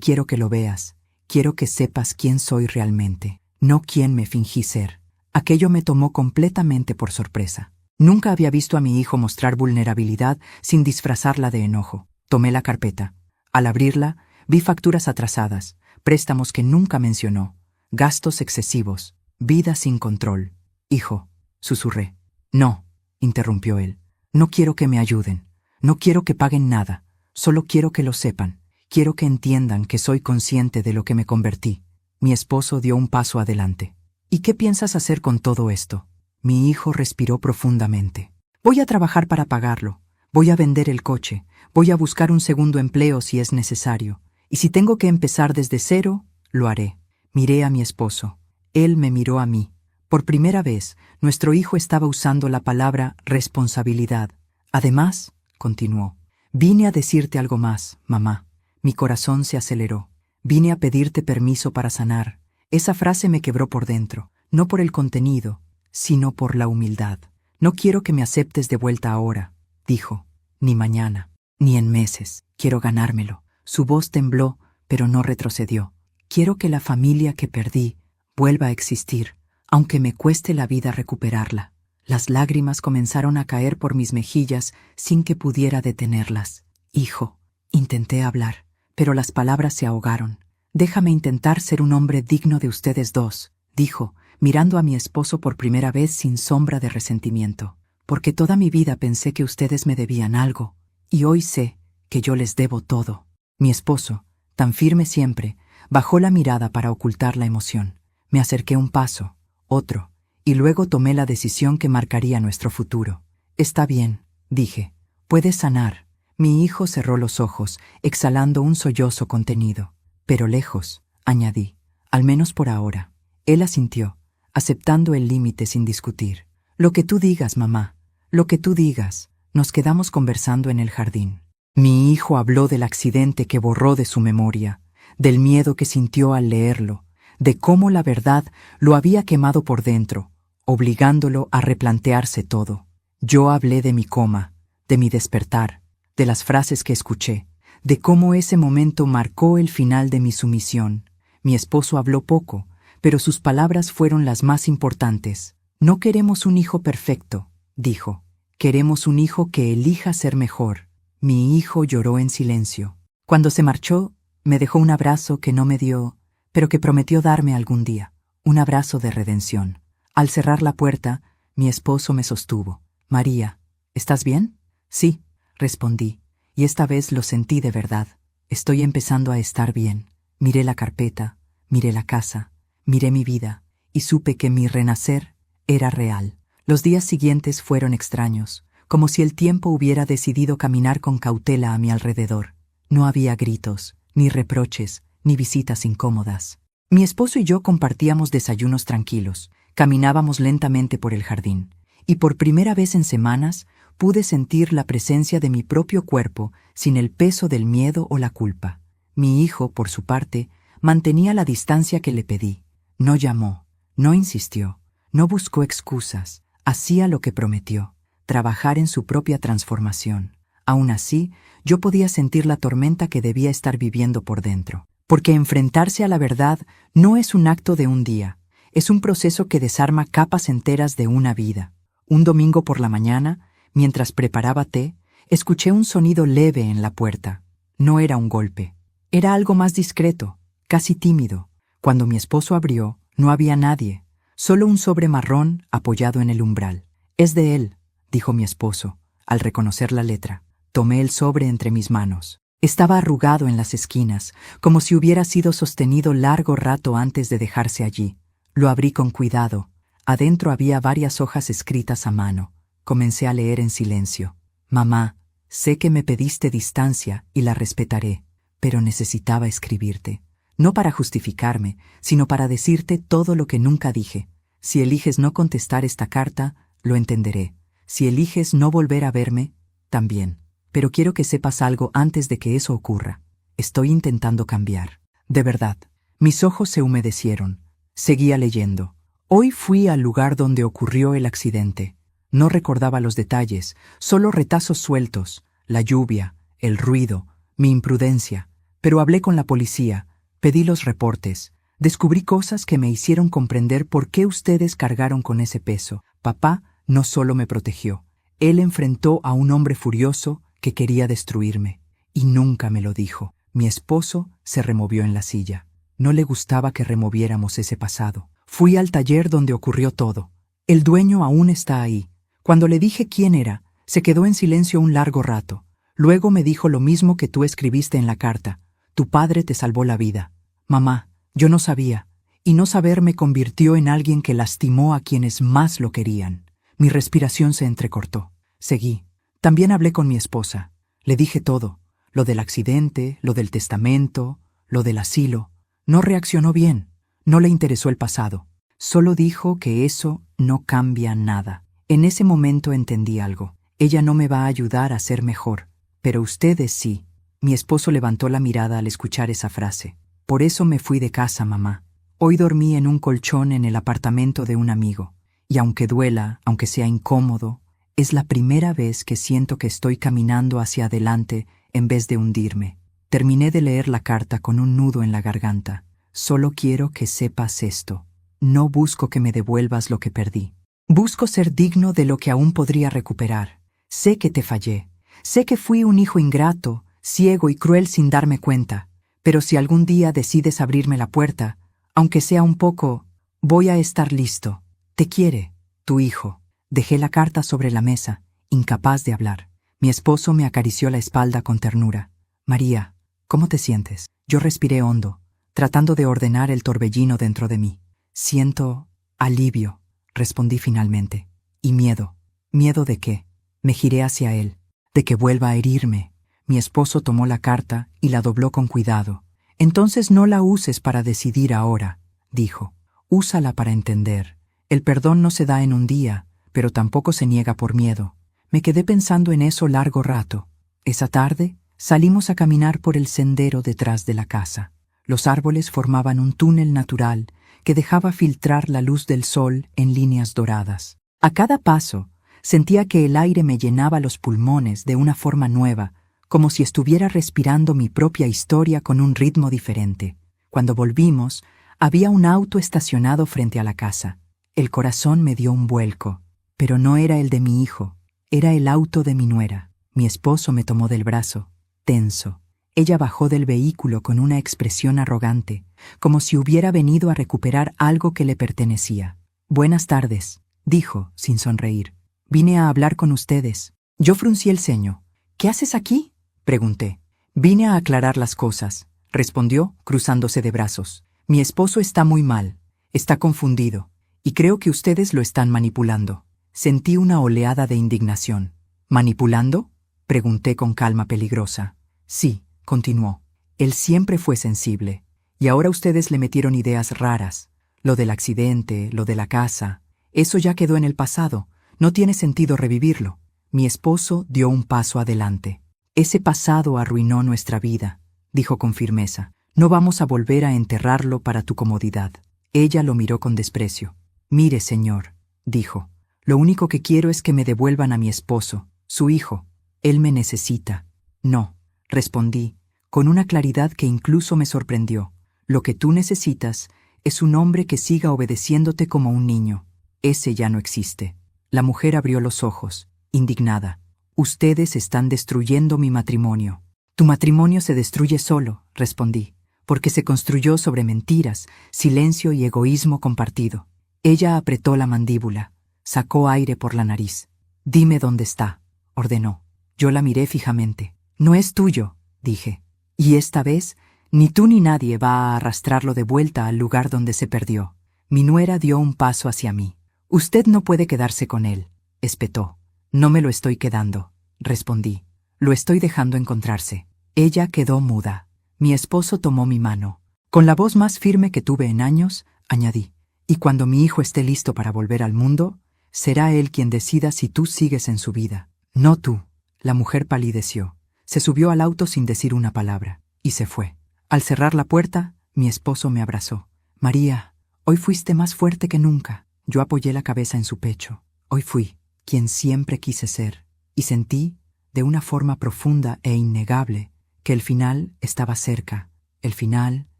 quiero que lo veas. Quiero que sepas quién soy realmente, no quién me fingí ser. Aquello me tomó completamente por sorpresa. Nunca había visto a mi hijo mostrar vulnerabilidad sin disfrazarla de enojo. Tomé la carpeta. Al abrirla, vi facturas atrasadas, préstamos que nunca mencionó, gastos excesivos, vida sin control. Hijo, susurré. No, interrumpió él. No quiero que me ayuden. No quiero que paguen nada. Solo quiero que lo sepan. Quiero que entiendan que soy consciente de lo que me convertí. Mi esposo dio un paso adelante. ¿Y qué piensas hacer con todo esto? Mi hijo respiró profundamente. Voy a trabajar para pagarlo. Voy a vender el coche. Voy a buscar un segundo empleo si es necesario. Y si tengo que empezar desde cero, lo haré. Miré a mi esposo. Él me miró a mí. Por primera vez, nuestro hijo estaba usando la palabra responsabilidad. Además, continuó, vine a decirte algo más, mamá. Mi corazón se aceleró. Vine a pedirte permiso para sanar. Esa frase me quebró por dentro, no por el contenido, sino por la humildad. No quiero que me aceptes de vuelta ahora, dijo, ni mañana, ni en meses. Quiero ganármelo. Su voz tembló, pero no retrocedió. Quiero que la familia que perdí vuelva a existir, aunque me cueste la vida recuperarla. Las lágrimas comenzaron a caer por mis mejillas sin que pudiera detenerlas. Hijo, intenté hablar, pero las palabras se ahogaron. Déjame intentar ser un hombre digno de ustedes dos, dijo, mirando a mi esposo por primera vez sin sombra de resentimiento. Porque toda mi vida pensé que ustedes me debían algo, y hoy sé que yo les debo todo. Mi esposo, tan firme siempre, bajó la mirada para ocultar la emoción. Me acerqué un paso, otro, y luego tomé la decisión que marcaría nuestro futuro. Está bien, dije. Puedes sanar. Mi hijo cerró los ojos, exhalando un sollozo contenido. Pero lejos, añadí, al menos por ahora. Él asintió, aceptando el límite sin discutir. Lo que tú digas, mamá, lo que tú digas. Nos quedamos conversando en el jardín. Mi hijo habló del accidente que borró de su memoria, del miedo que sintió al leerlo, de cómo la verdad lo había quemado por dentro, obligándolo a replantearse todo. Yo hablé de mi coma, de mi despertar, de las frases que escuché, de cómo ese momento marcó el final de mi sumisión. Mi esposo habló poco, pero sus palabras fueron las más importantes. No queremos un hijo perfecto, dijo. Queremos un hijo que elija ser mejor. Mi hijo lloró en silencio. Cuando se marchó, me dejó un abrazo que no me dio, pero que prometió darme algún día. Un abrazo de redención. Al cerrar la puerta, mi esposo me sostuvo. María, ¿estás bien? Sí, respondí, y esta vez lo sentí de verdad. Estoy empezando a estar bien. Miré la carpeta, miré la casa, miré mi vida, y supe que mi renacer era real. Los días siguientes fueron extraños, como si el tiempo hubiera decidido caminar con cautela a mi alrededor. No había gritos, ni reproches, ni visitas incómodas. Mi esposo y yo compartíamos desayunos tranquilos, caminábamos lentamente por el jardín, y por primera vez en semanas pude sentir la presencia de mi propio cuerpo sin el peso del miedo o la culpa. Mi hijo, por su parte, mantenía la distancia que le pedí. No llamó, no insistió, no buscó excusas, hacía lo que prometió, trabajar en su propia transformación. Aún así, yo podía sentir la tormenta que debía estar viviendo por dentro. Porque enfrentarse a la verdad no es un acto de un día, es un proceso que desarma capas enteras de una vida. Un domingo por la mañana, mientras preparaba té, escuché un sonido leve en la puerta. No era un golpe, era algo más discreto, casi tímido. Cuando mi esposo abrió, no había nadie, solo un sobre marrón apoyado en el umbral. «Es de él», dijo mi esposo, al reconocer la letra. Tomé el sobre entre mis manos. Estaba arrugado en las esquinas, como si hubiera sido sostenido largo rato antes de dejarse allí. Lo abrí con cuidado. Adentro había varias hojas escritas a mano. Comencé a leer en silencio. «Mamá, sé que me pediste distancia y la respetaré, pero necesitaba escribirte. No para justificarme, sino para decirte todo lo que nunca dije. Si eliges no contestar esta carta, lo entenderé. Si eliges no volver a verme, también. Pero quiero que sepas algo antes de que eso ocurra. Estoy intentando cambiar. De verdad. Mis ojos se humedecieron. Seguía leyendo. Hoy fui al lugar donde ocurrió el accidente. No recordaba los detalles, solo retazos sueltos, la lluvia, el ruido, mi imprudencia. Pero hablé con la policía, pedí los reportes, descubrí cosas que me hicieron comprender por qué ustedes cargaron con ese peso. Papá no solo me protegió, él enfrentó a un hombre furioso que quería destruirme, y nunca me lo dijo. Mi esposo se removió en la silla. No le gustaba que removiéramos ese pasado. Fui al taller donde ocurrió todo. El dueño aún está ahí. Cuando le dije quién era, se quedó en silencio un largo rato. Luego me dijo lo mismo que tú escribiste en la carta. Tu padre te salvó la vida. Mamá, yo no sabía, y no saber me convirtió en alguien que lastimó a quienes más lo querían. Mi respiración se entrecortó. Seguí. También hablé con mi esposa. Le dije todo, lo del accidente, lo del testamento, lo del asilo. No reaccionó bien, no le interesó el pasado. Solo dijo que eso no cambia nada. En ese momento entendí algo. Ella no me va a ayudar a ser mejor, pero ustedes sí. Mi esposo levantó la mirada al escuchar esa frase. Por eso me fui de casa, mamá. Hoy dormí en un colchón en el apartamento de un amigo. Y aunque duela, aunque sea incómodo, es la primera vez que siento que estoy caminando hacia adelante en vez de hundirme. Terminé de leer la carta con un nudo en la garganta. Solo quiero que sepas esto. No busco que me devuelvas lo que perdí. Busco ser digno de lo que aún podría recuperar. Sé que te fallé. Sé que fui un hijo ingrato, ciego y cruel sin darme cuenta. Pero si algún día decides abrirme la puerta, aunque sea un poco, voy a estar listo. Te quiere, tu hijo. Dejé la carta sobre la mesa, incapaz de hablar. Mi esposo me acarició la espalda con ternura. María, ¿cómo te sientes? Yo respiré hondo, tratando de ordenar el torbellino dentro de mí. Siento alivio, respondí finalmente. Y miedo. ¿Miedo de qué? Me giré hacia él. De que vuelva a herirme. Mi esposo tomó la carta y la dobló con cuidado. Entonces no la uses para decidir ahora, dijo. Úsala para entender. El perdón no se da en un día, pero tampoco se niega por miedo. Me quedé pensando en eso largo rato. Esa tarde salimos a caminar por el sendero detrás de la casa. Los árboles formaban un túnel natural que dejaba filtrar la luz del sol en líneas doradas. A cada paso, sentía que el aire me llenaba los pulmones de una forma nueva, como si estuviera respirando mi propia historia con un ritmo diferente. Cuando volvimos, había un auto estacionado frente a la casa. El corazón me dio un vuelco, pero no era el de mi hijo, era el auto de mi nuera. Mi esposo me tomó del brazo, tenso. Ella bajó del vehículo con una expresión arrogante, como si hubiera venido a recuperar algo que le pertenecía. Buenas tardes, dijo, sin sonreír. Vine a hablar con ustedes. Yo fruncí el ceño. ¿Qué haces aquí?, pregunté. Vine a aclarar las cosas, respondió, cruzándose de brazos. Mi esposo está muy mal, está confundido, y creo que ustedes lo están manipulando. Sentí una oleada de indignación. ¿Manipulando?, pregunté con calma peligrosa. Sí, continuó. Él siempre fue sensible, y ahora ustedes le metieron ideas raras. Lo del accidente, lo de la casa, eso ya quedó en el pasado, no tiene sentido revivirlo. Mi esposo dio un paso adelante. Ese pasado arruinó nuestra vida, dijo con firmeza. No vamos a volver a enterrarlo para tu comodidad. Ella lo miró con desprecio. Mire, señor, dijo, lo único que quiero es que me devuelvan a mi esposo, su hijo. Él me necesita. No, respondí, con una claridad que incluso me sorprendió. Lo que tú necesitas es un hombre que siga obedeciéndote como un niño. Ese ya no existe. La mujer abrió los ojos, indignada. Ustedes están destruyendo mi matrimonio. Tu matrimonio se destruye solo, respondí, porque se construyó sobre mentiras, silencio y egoísmo compartido. Ella apretó la mandíbula, sacó aire por la nariz. Dime dónde está, ordenó. Yo la miré fijamente. No es tuyo, dije. Y esta vez, ni tú ni nadie va a arrastrarlo de vuelta al lugar donde se perdió. Mi nuera dio un paso hacia mí. Usted no puede quedarse con él, espetó. No me lo estoy quedando, respondí. Lo estoy dejando encontrarse. Ella quedó muda. Mi esposo tomó mi mano. Con la voz más firme que tuve en años, añadí. Y cuando mi hijo esté listo para volver al mundo, será él quien decida si tú sigues en su vida. No tú. La mujer palideció. Se subió al auto sin decir una palabra, y se fue. Al cerrar la puerta, mi esposo me abrazó. María, hoy fuiste más fuerte que nunca. Yo apoyé la cabeza en su pecho. Hoy fui quien siempre quise ser, y sentí, de una forma profunda e innegable, que el final estaba cerca, el final,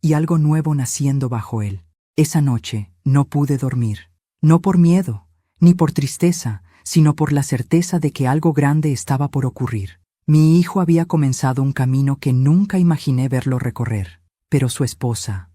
y algo nuevo naciendo bajo él. Esa noche no pude dormir, no por miedo, ni por tristeza, sino por la certeza de que algo grande estaba por ocurrir. Mi hijo había comenzado un camino que nunca imaginé verlo recorrer, pero su esposa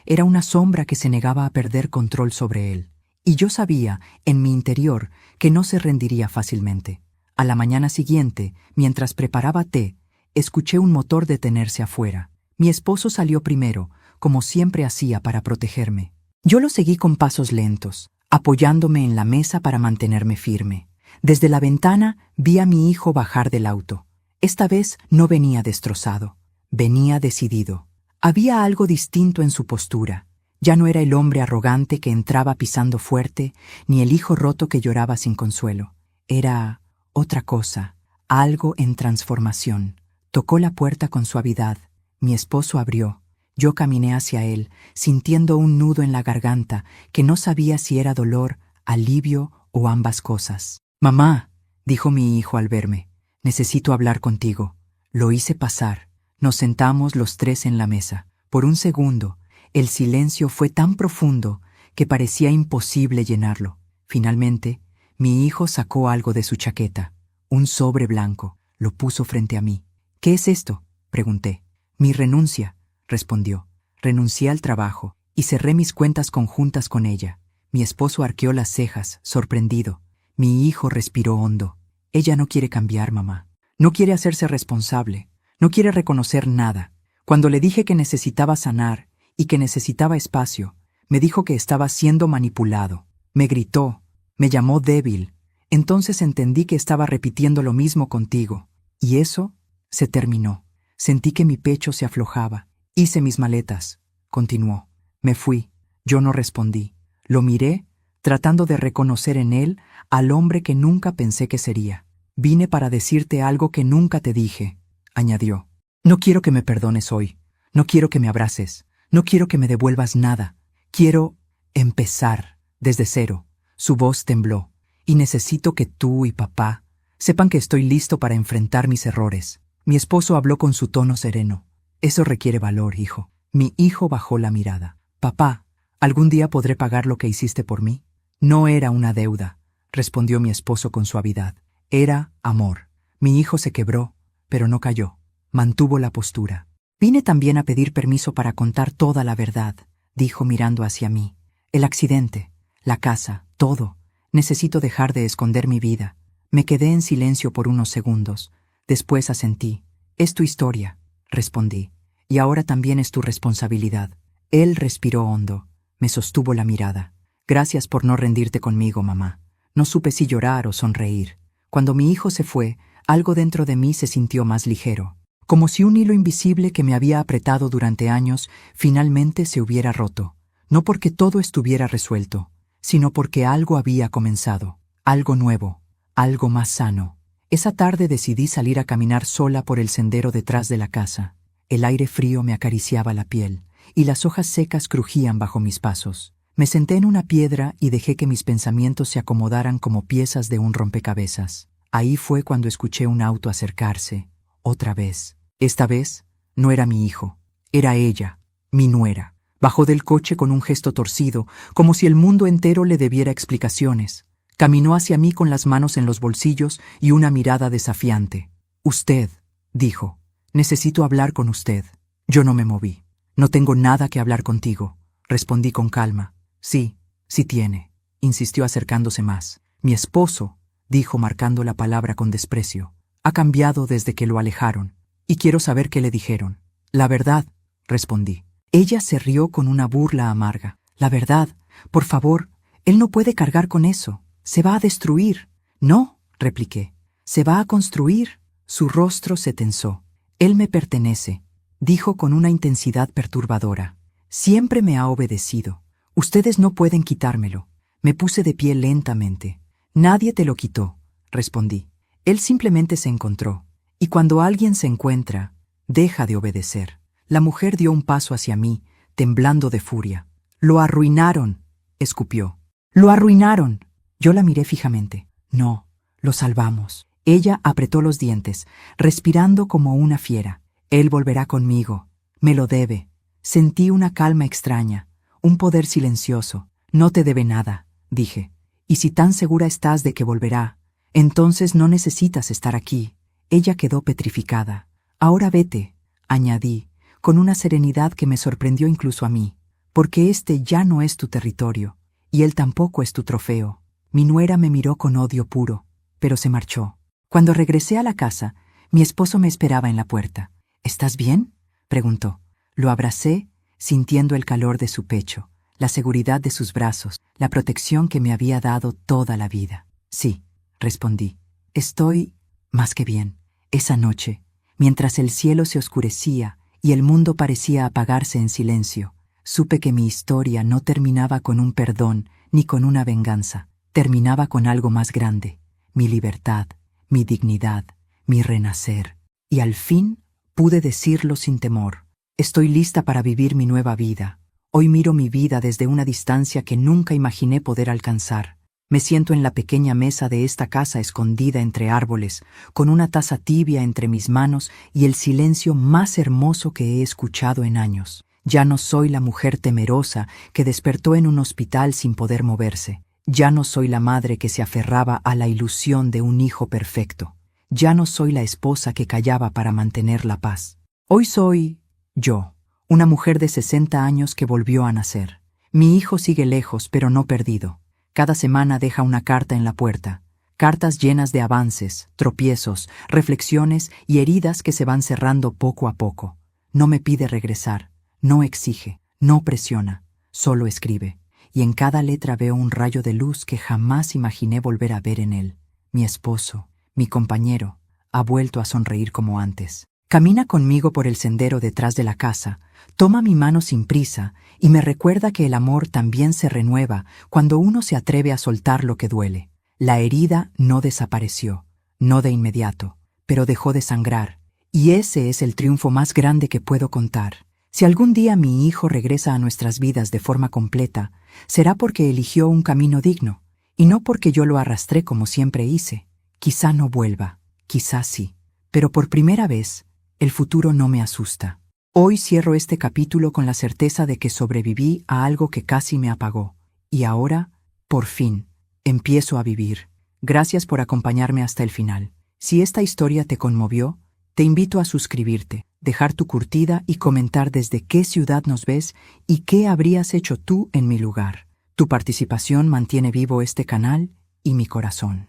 era una sombra que se negaba a perder control sobre él. Y yo sabía, en mi interior, que no se rendiría fácilmente. A la mañana siguiente, mientras preparaba té, escuché un motor detenerse afuera. Mi esposo salió primero, como siempre hacía para protegerme. Yo lo seguí con pasos lentos, apoyándome en la mesa para mantenerme firme. Desde la ventana vi a mi hijo bajar del auto. Esta vez no venía destrozado, venía decidido. Había algo distinto en su postura. Ya no era el hombre arrogante que entraba pisando fuerte, ni el hijo roto que lloraba sin consuelo. Era otra cosa, algo en transformación. Tocó la puerta con suavidad. Mi esposo abrió. Yo caminé hacia él, sintiendo un nudo en la garganta que no sabía si era dolor, alivio o ambas cosas. «Mamá», dijo mi hijo al verme, «necesito hablar contigo». Lo hice pasar. Nos sentamos los tres en la mesa. Por un segundo, el silencio fue tan profundo que parecía imposible llenarlo. Finalmente, mi hijo sacó algo de su chaqueta, un sobre blanco. Lo puso frente a mí. «¿Qué es esto?», pregunté. «Mi renuncia», respondió. «Renuncié al trabajo y cerré mis cuentas conjuntas con ella». Mi esposo arqueó las cejas, sorprendido. Mi hijo respiró hondo. «Ella no quiere cambiar, mamá. No quiere hacerse responsable. No quiere reconocer nada. Cuando le dije que necesitaba sanar y que necesitaba espacio, me dijo que estaba siendo manipulado. Me gritó, me llamó débil. Entonces entendí que estaba repitiendo lo mismo contigo. Y eso se terminó. Sentí que mi pecho se aflojaba. Hice mis maletas», continuó. «Me fui». Yo no respondí. Lo miré, tratando de reconocer en él al hombre que nunca pensé que sería. «Vine para decirte algo que nunca te dije», añadió. «No quiero que me perdones hoy. No quiero que me abraces. No quiero que me devuelvas nada. Quiero empezar desde cero». Su voz tembló. «Y necesito que tú y papá sepan que estoy listo para enfrentar mis errores». Mi esposo habló con su tono sereno. «Eso requiere valor, hijo». Mi hijo bajó la mirada. «Papá, ¿algún día podré pagar lo que hiciste por mí?» «No era una deuda», respondió mi esposo con suavidad. «Era amor». Mi hijo se quebró, pero no cayó. Mantuvo la postura. «Vine también a pedir permiso para contar toda la verdad», dijo mirando hacia mí. «El accidente, la casa, todo. Necesito dejar de esconder mi vida». Me quedé en silencio por unos segundos. Después asentí. «Es tu historia», respondí. «Y ahora también es tu responsabilidad». Él respiró hondo. Me sostuvo la mirada. «Gracias por no rendirte conmigo, mamá». No supe si llorar o sonreír. Cuando mi hijo se fue, algo dentro de mí se sintió más ligero. Como si un hilo invisible que me había apretado durante años finalmente se hubiera roto. No porque todo estuviera resuelto, sino porque algo había comenzado. Algo nuevo, algo más sano. Esa tarde decidí salir a caminar sola por el sendero detrás de la casa. El aire frío me acariciaba la piel, y las hojas secas crujían bajo mis pasos. Me senté en una piedra y dejé que mis pensamientos se acomodaran como piezas de un rompecabezas. Ahí fue cuando escuché un auto acercarse, otra vez. Esta vez no era mi hijo, era ella, mi nuera. Bajó del coche con un gesto torcido, como si el mundo entero le debiera explicaciones. Caminó hacia mí con las manos en los bolsillos y una mirada desafiante. «Usted», dijo, «necesito hablar con usted». Yo no me moví. «No tengo nada que hablar contigo», respondí con calma. «Sí, sí tiene», insistió acercándose más. «Mi esposo», dijo marcando la palabra con desprecio, «ha cambiado desde que lo alejaron, y quiero saber qué le dijeron». «La verdad», respondí. Ella se rió con una burla amarga. «La verdad, por favor, él no puede cargar con eso. Se va a destruir». «No», repliqué, «se va a construir». Su rostro se tensó. «Él me pertenece», dijo con una intensidad perturbadora. «Siempre me ha obedecido. Ustedes no pueden quitármelo». Me puse de pie lentamente. «Nadie te lo quitó», respondí. Él simplemente se encontró, y cuando alguien se encuentra, deja de obedecer. La mujer dio un paso hacia mí, temblando de furia. «Lo arruinaron», escupió. «Lo arruinaron». Yo la miré fijamente. «No, lo salvamos». Ella apretó los dientes, respirando como una fiera. «Él volverá conmigo. Me lo debe». Sentí una calma extraña, un poder silencioso. «No te debe nada», dije. «Y si tan segura estás de que volverá, entonces no necesitas estar aquí». Ella quedó petrificada. «Ahora vete», añadí, con una serenidad que me sorprendió incluso a mí, «porque este ya no es tu territorio, y él tampoco es tu trofeo». Mi nuera me miró con odio puro, pero se marchó. Cuando regresé a la casa, mi esposo me esperaba en la puerta. «¿Estás bien?», preguntó. Lo abracé, sintiendo el calor de su pecho, la seguridad de sus brazos, la protección que me había dado toda la vida. «Sí», respondí. «Estoy más que bien». Esa noche, mientras el cielo se oscurecía y el mundo parecía apagarse en silencio, supe que mi historia no terminaba con un perdón ni con una venganza. Terminaba con algo más grande, mi libertad, mi dignidad, mi renacer. Y al fin pude decirlo sin temor. Estoy lista para vivir mi nueva vida. Hoy miro mi vida desde una distancia que nunca imaginé poder alcanzar. Me siento en la pequeña mesa de esta casa escondida entre árboles, con una taza tibia entre mis manos y el silencio más hermoso que he escuchado en años. Ya no soy la mujer temerosa que despertó en un hospital sin poder moverse. Ya no soy la madre que se aferraba a la ilusión de un hijo perfecto. Ya no soy la esposa que callaba para mantener la paz. Hoy soy yo, una mujer de 60 años que volvió a nacer. Mi hijo sigue lejos, pero no perdido. Cada semana deja una carta en la puerta. Cartas llenas de avances, tropiezos, reflexiones y heridas que se van cerrando poco a poco. No me pide regresar, no exige, no presiona, solo escribe. Y en cada letra veo un rayo de luz que jamás imaginé volver a ver en él. Mi esposo, mi compañero, ha vuelto a sonreír como antes. Camina conmigo por el sendero detrás de la casa, toma mi mano sin prisa y me recuerda que el amor también se renueva cuando uno se atreve a soltar lo que duele. La herida no desapareció, no de inmediato, pero dejó de sangrar, y ese es el triunfo más grande que puedo contar. Si algún día mi hijo regresa a nuestras vidas de forma completa, será porque eligió un camino digno, y no porque yo lo arrastré como siempre hice. Quizá no vuelva, quizá sí, pero por primera vez, el futuro no me asusta. Hoy cierro este capítulo con la certeza de que sobreviví a algo que casi me apagó, y ahora, por fin, empiezo a vivir. Gracias por acompañarme hasta el final. Si esta historia te conmovió, te invito a suscribirte, dejar tu curtida y comentar desde qué ciudad nos ves y qué habrías hecho tú en mi lugar. Tu participación mantiene vivo este canal y mi corazón.